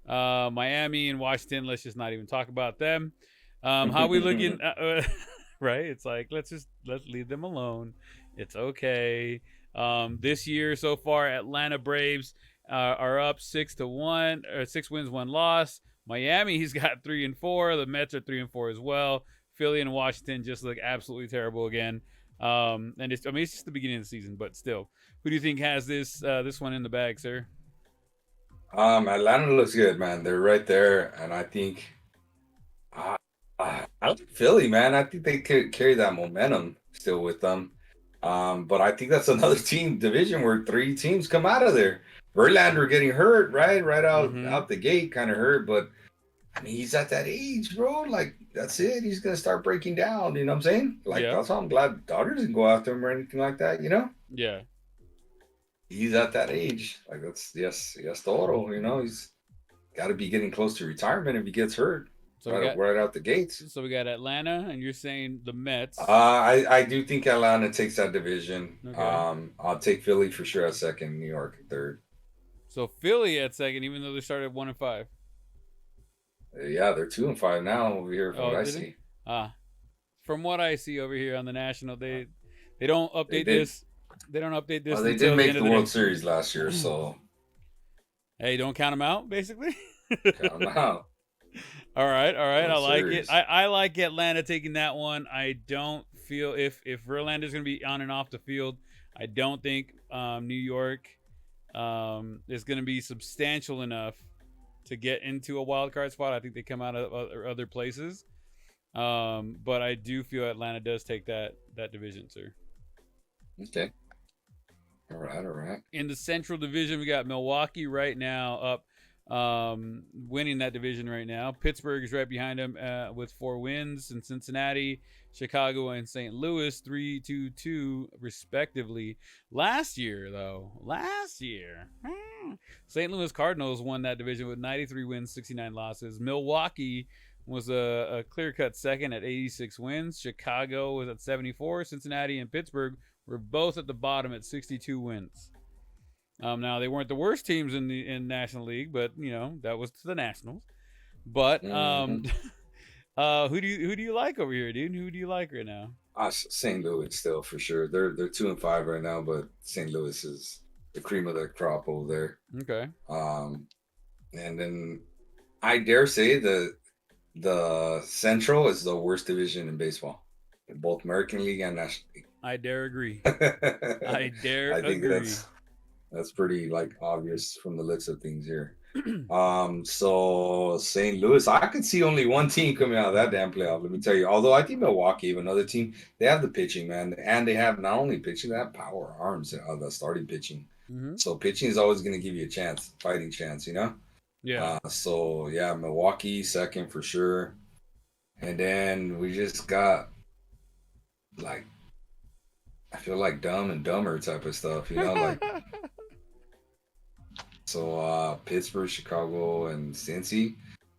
Miami and Washington, let's just not even talk about them. How we looking? Right? It's like let's leave them alone. It's okay. This year so far, Atlanta Braves are up 6-1, or 6 wins, 1 loss. Miami, he's got 3-4. The Mets are 3-4 as well. Philly and Washington just look absolutely terrible again. And it's just the beginning of the season, but still, who do you think has this one in the bag, sir? Atlanta looks good, man. They're right there, and I think I like Philly, man. I think they could carry that momentum still with them. But I think that's another team division where 3 teams come out of there. Verlander getting hurt, right out the gate, kind of hurt. But I mean, he's at that age, bro. Like that's it. He's gonna start breaking down. You know what I'm saying? Like Yeah. that's why I'm glad Dodgers didn't go after him or anything like that. You know? Yeah. He's at that age. Like that's yes, Toro. You know, he's got to be getting close to retirement if he gets hurt So right out the gates. we got Atlanta, and you're saying the Mets. I do think Atlanta takes that division. Okay. I'll take Philly for sure at second, New York at third. So Philly at second, even though they started 1-5. Yeah, they're 2-5 now over here from what I did they? see. From what I see over here on the National, they don't update They did. this. They don't update this. Well, they until did make end the of World day. Series last year, so Hey, don't count them out, basically. count them out. All right. I World like Series. it. I like Atlanta taking that one. I don't feel if Verlander's going to be on and off the field, I don't think New York is going to be substantial enough to get into a wild card spot. I think they come out of other places. But I do feel Atlanta does take that division, sir. Okay. All right. In the Central Division, we got Milwaukee right now up, winning that division right now. Pittsburgh is right behind them with 4 wins, and Cincinnati, Chicago, and St. Louis 3-2 respectively. Last year, St. Louis Cardinals won that division with 93 wins, 69 losses. Milwaukee was a clear-cut second at 86 wins. Chicago was at 74. Cincinnati and Pittsburgh were both at the bottom at 62 wins. Now they weren't the worst teams in National League, but you know that was to the Nationals. But who do you like over here, dude? Who do you like right now? St. Louis still for sure. They're 2-5 right now, but St. Louis is the cream of the crop over there. Okay. And then I dare say the Central is the worst division in baseball, in both American League and National League. I dare agree. I think agree. that's pretty like obvious from the looks of things here. So St. Louis, I could see only one team coming out of that damn playoff. Let me tell you. Although I think Milwaukee, even another team, they have the pitching, man, and they have not only pitching, they have power arms of the starting pitching. Mm-hmm. So pitching is always going to give you a chance, fighting chance, you know. Yeah. So yeah, Milwaukee second for sure, and then we just got like I feel like Dumb and Dumber type of stuff, you know, like. So Pittsburgh, Chicago, and Cincy.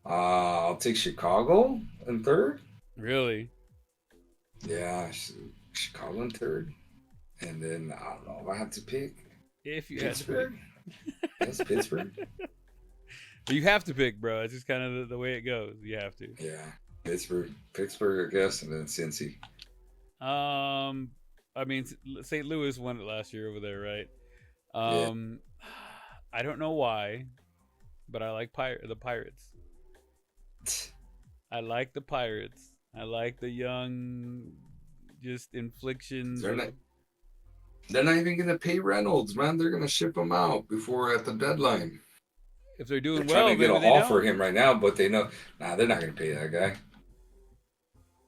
I'll take Chicago in third. Really? Yeah, Chicago in third. And then I don't know if I have to pick If you had to pick. Pittsburgh. Yes, Pittsburgh. You have to pick, bro. It's just kind of the way it goes. You have to. Yeah, Pittsburgh, I guess, and then Cincy. I mean, St. Louis won it last year over there, right? I don't know why, but I like the Pirates. I like the Pirates. I like the young, just inflictions. They're not even gonna pay Reynolds, man. They're gonna ship him out before at the deadline. If they're doing They're well, trying to get a maybe they haul don't. for him right now, but they know, they're not gonna pay that guy.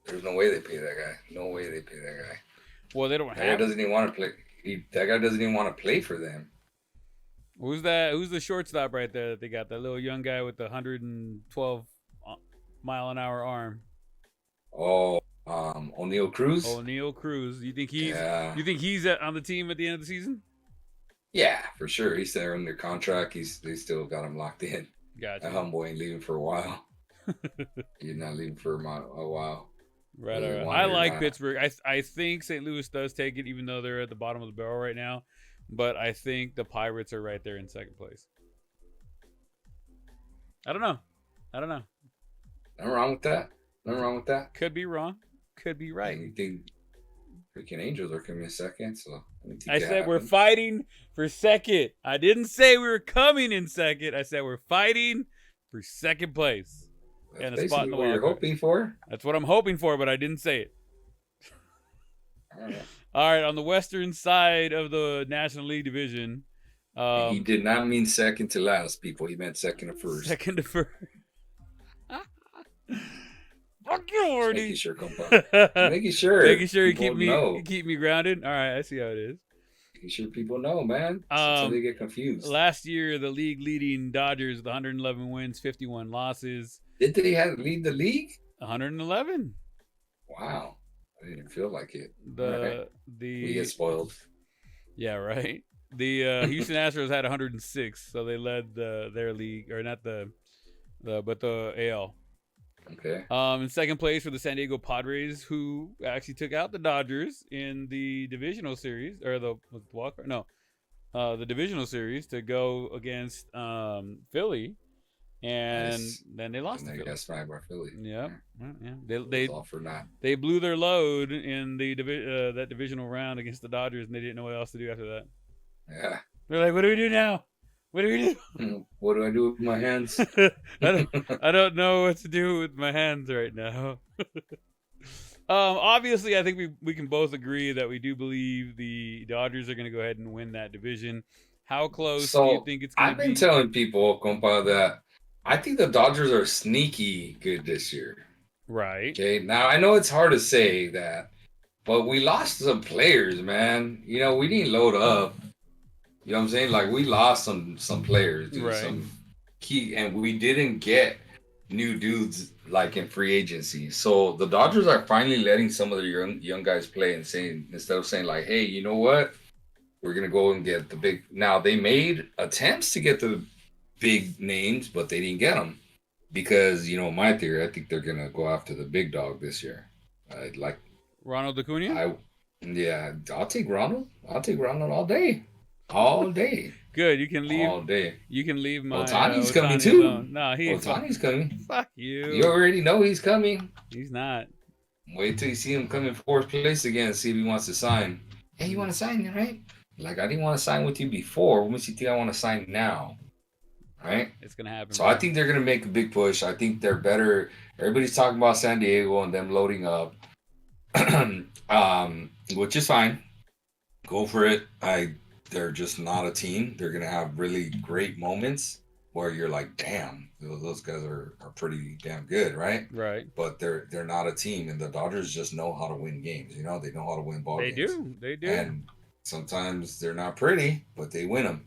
There's no way they pay that guy. No way they pay that guy. Well, they don't That guy have. doesn't even want to play. That guy doesn't even want to play for them. Who's that? Who's the shortstop right there that they got? That little young guy with the 112 mile-an-hour arm. Oh, O'Neal Cruz. O'Neal Cruz. You think he's? Yeah. You think he's on the team at the end of the season? Yeah, for sure. He's there under contract. They still got him locked in. Gotcha. That homeboy ain't leaving for a while. He's not leaving for a while. Right, Really all right. wanted I like that. Pittsburgh. I think St. Louis does take it, even though they're at the bottom of the barrel right now. But I think the Pirates are right there in second place. I don't know. Nothing wrong with that. Nothing wrong with that. Could be wrong. Could be right. You think freaking Angels are coming in second? So I said we're fighting for second. I didn't say we were coming in second. I said we're fighting for second place. That's and a spot in basically the what you're wild card. hoping for. That's what I'm hoping for, but I didn't say it. I don't know. All right, on the western side of the National League division, He did not mean second to last, people. He meant second to first. second to first. Fuck you, Just Wardy. making sure, compa. Making sure. Making sure you people keep know. me keep me grounded. All right, I see how it is. Making sure people know, man. Until they get confused. Last year, the league leading Dodgers with 111 wins, 51 losses. Did they lead the league? 111. Wow. I didn't feel like it. The We get spoiled. yeah, right. The Houston Astros had 106, so they led their league, or not the AL. Okay. In second place were the San Diego Padres, who actually took out the Dodgers in the divisional series, or the divisional series to go against Philly, and Nice. then they lost And to they Philly. got smacked by Philly. Yeah, yeah. It They was all for naught. they blew their load in the that divisional round against the Dodgers, and they didn't know what else to do after that. Yeah. They're like, "What do we do now? What do we do?" What do I do with my hands? I don't know what to do with my hands right now. Obviously, I think we can both agree that we do believe the Dodgers are going to go ahead and win that division. How close do you think it's going I've to be? been telling people, compa, that I think the Dodgers are sneaky good this year. Right. Okay. Now I know it's hard to say that, but we lost some players, man. You know, we didn't load up. You know what I'm saying? Like we lost some players, dude, Right. some key, and we didn't get new dudes like in free agency. So the Dodgers are finally letting some of the young guys play and saying, instead of saying like, hey, you know what? We're gonna go and get the big. Now they made attempts to get the big names, but they didn't get them because, you know, my theory, I think they're gonna go after the big dog this year. Like Ronald Acuna? I'll take Ronald. I'll take Ronald all day. All day. Good. You can leave. All day. You can leave my Ohtani's coming Ohtani too. alone. No, Ohtani's coming. fuck you. You already know he's coming. He's not. Wait till you see him come in fourth place again and see if he wants to sign. Hey, you want to sign, right? Like, I didn't want to sign with you before. What makes you think I want to sign now? Right? It's gonna happen. So bro. I think they're going to make a big push. I think they're better. Everybody's talking about San Diego and them loading up, which is fine. Go for it. They're just not a team. They're going to have really great moments where you're like, damn, those guys are pretty damn good, right? Right. But they're not a team, and the Dodgers just know how to win games. You know, they know how to win ball They games. do. They do. And sometimes they're not pretty, but they win them.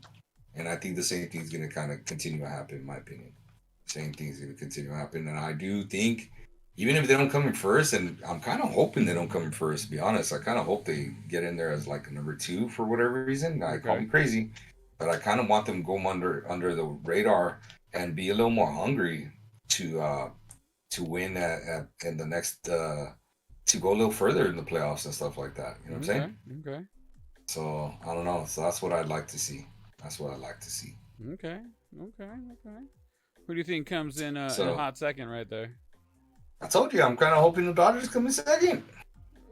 And I think the same thing's going to kind of continue to happen, in my opinion. Same thing's going to continue to happen. And I do think, even if they don't come in first, and I'm kind of hoping they don't come in first, to be honest. I kind of hope they get in there as like a number 2 for whatever reason. I call Okay. me crazy, but I kind of want them to go under the radar and be a little more hungry to win in the next to go a little further in the playoffs and stuff like that. You know what I'm saying? Okay. So I don't know. So that's what I'd like to see. That's what I'd like to see. Okay. Who do you think comes in a So- hot second right there? I told you I'm kind of hoping the Dodgers come in second.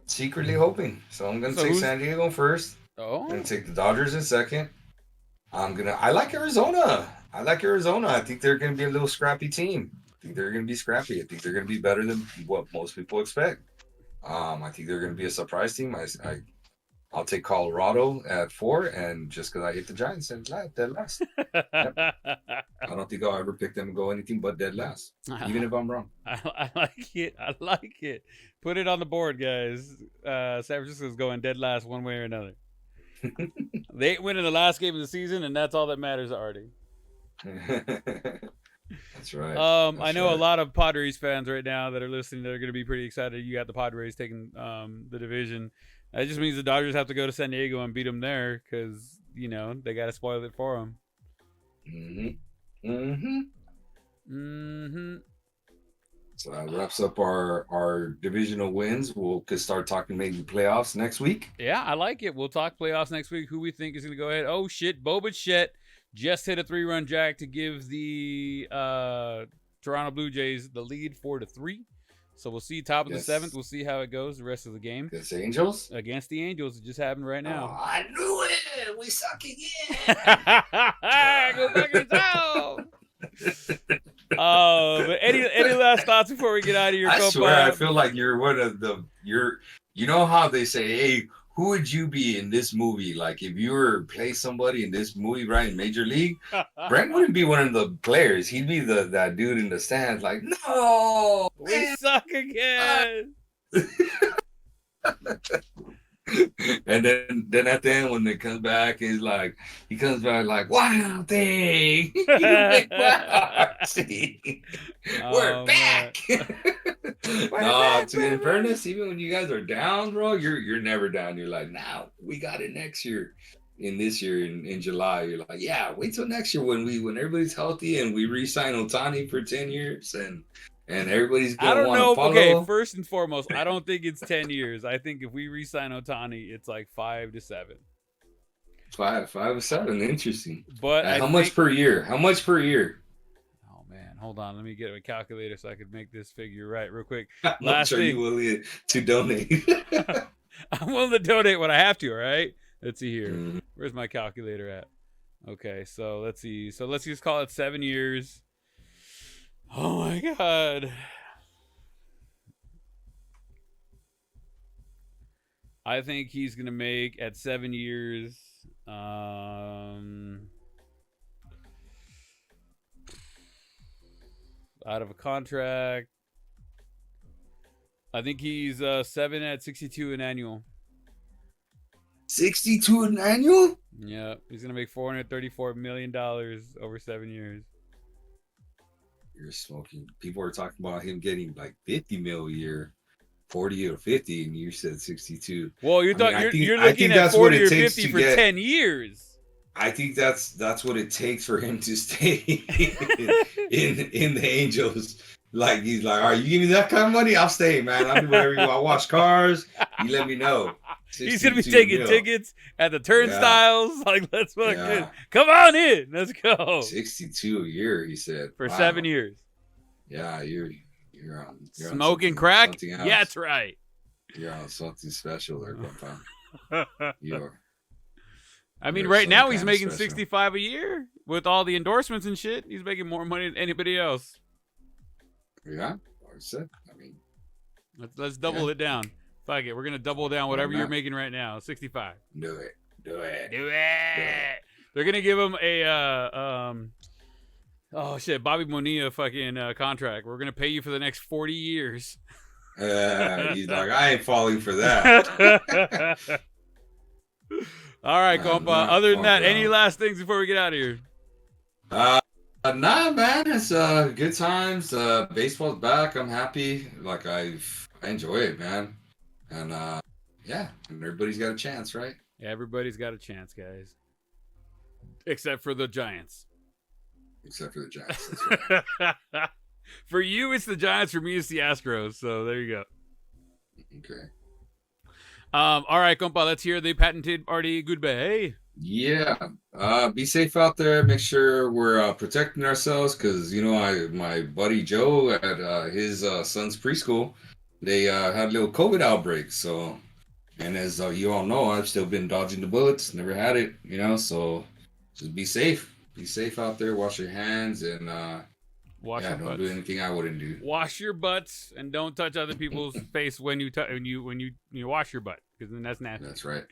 Secretly hoping. So I'm gonna So take who's- San Diego first. I'm Oh, gonna take the Dodgers in second. I like Arizona. I think they're gonna be a little scrappy team. think they're going to be scrappy. I think they're going to be better than what most people expect. I think they're going to be a surprise team. I'll take Colorado at 4, and just because I hit the Giants and dead last. I don't think I'll ever pick them and go anything but dead last, even if I'm wrong. I like it. I like it. Put it on the board, guys. San Francisco's going dead last one way or another. They ain't winning the last game of the season, and that's all that matters, Artie. That's right. I know a lot of Padres fans right now that are listening that are going to be pretty excited. You got the Padres taking the division. That just means the Dodgers have to go to San Diego and beat them there because, you know, they got to spoil it for them. So that wraps up our divisional wins. Could start talking maybe playoffs next week. Yeah, I like it. We'll talk playoffs next week. Who we think is going to go ahead. Oh, shit. Bo Bichette just hit a 3-run jack to give the Toronto Blue Jays the lead 4-3. So we'll see top of the 7th. We'll see how it goes the rest of the game. Against the Angels? Against the Angels. It just happened right now. Oh, I knew it. We suck again. Go back yourself. But any last thoughts before we get out of here? I swear, I feel like you're one of you know how they say, hey, who would you be in this movie? Like if you were play somebody in this movie, right, in Major League, Brent wouldn't be one of the players. He'd be that dude in the stands like, no, we suck again. And then at the end when it comes back, he comes back like wild thing. We're back. No, in fairness, even when you guys are down, bro, you're never down. You're like, nah, we got it next year. In this year in July, you're like, yeah, wait till next year when everybody's healthy and we re-sign Ohtani for 10 years and everybody's gonna want to follow. Okay, first and foremost, I don't think it's 10 years. I think if we re-sign Ohtani, it's like 5 to 7. 5 to 7, interesting. But how much per year? How much per year? Oh man, hold on. Let me get a calculator so I can make this figure right real quick. How much are you willing to donate? I'm willing to donate what I have to. All right. Let's see here. Where's my calculator at? Okay, so let's see. So let's just call it 7 years. Oh my God. I think he's going to make at 7 years. Out of a contract. I think he's 7 at 62 an annual. 62 an annual? Yeah, he's going to make $434 million over 7 years. You're smoking. People are talking about him getting like 50 mil a year, 40 or 50, and you said 62. Well, you're looking at 40 or 50 for 10 years. I think that's what it takes for him to stay in the Angels. Like he's like, all right, you give me that kind of money, I'll stay, man. I'll do whatever you want. I'll wash cars. You let me know. He's gonna be taking tickets at the turnstiles. Yeah. Like, let's fucking come on in. Let's go. 62 a year, he said. For 7 years. Yeah, you're on smoking crack. Yeah, that's right. You're on something special there, Grandpa. I mean, right now he's making 65 a year with all the endorsements and shit. He's making more money than anybody else. Yeah, I said. I mean, let's double it down. Fuck it, we're gonna double down whatever you're making right now. 65. Do it. They're gonna give him a oh shit, Bobby Bonilla fucking contract. We're gonna pay you for the next 40 years. He's like, I ain't falling for that. All right, compa. Other than that, any last things before we get out of here? Nah, man. It's good times. Baseball's back. I'm happy. Like I enjoy it, man. And yeah, and everybody's got a chance, right? Yeah, everybody's got a chance, guys. Except for the Giants. Except for the Giants. That's right. For you, it's the Giants. For me, it's the Astros. So there you go. Okay. All right, compa. Let's hear the patented Artie Goodbye. Yeah. Be safe out there. Make sure we're protecting ourselves because, you know, my buddy Joe at his son's preschool, they had a little COVID outbreak. So, and as you all know, I've still been dodging the bullets. Never had it, you know, so just be safe. Be safe out there. Wash your hands and Wash Yeah, your don't butts. do anything I wouldn't do. Wash your butts and don't touch other people's face when you wash your butt, because then that's nasty. That's right.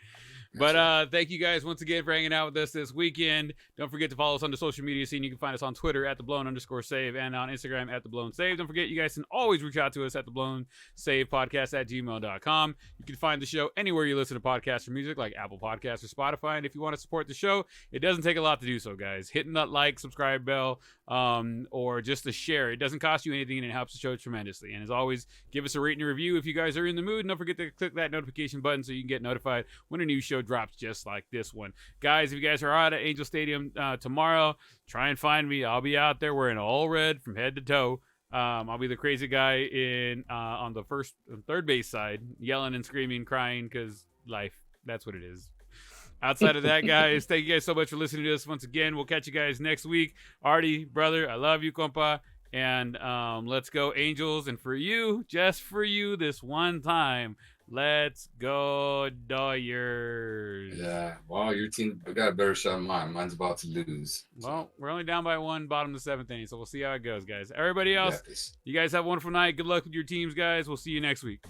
But thank you guys once again for hanging out with us this weekend. Don't forget to follow us on the social media scene. You can find us on Twitter at @theblown_save and on Instagram at @theblown_save. Don't forget, you guys can always reach out to us at theblown_save podcast@gmail.com. You can find the show anywhere you listen to podcasts or music, like Apple Podcasts or Spotify. And if you want to support the show, it doesn't take a lot to do so, guys. Hitting that like, subscribe bell, or just a share. It doesn't cost you anything, and it helps the show tremendously. And as always, give us a rating and review if you guys are in the mood. And don't forget to click that notification button so you can get notified when a new show drops just like this one. Guys, if you guys are out at Angel Stadium tomorrow, try and find me. I'll be out there wearing all red from head to toe. I'll be the crazy guy on the third base side, yelling and screaming, crying, because life. That's what it is. Outside of that, guys, thank you guys so much for listening to us once again. We'll catch you guys next week. Artie, brother, I love you, compa. And let's go, Angels. And for you, just for you this one time, let's go, Dodgers. Yeah. Well, your team got a better shot than mine. Mine's about to lose. Well, we're only down by one, bottom of the 7th inning, so we'll see how it goes, guys. Everybody else, Yeah, you guys have a wonderful night. Good luck with your teams, guys. We'll see you next week.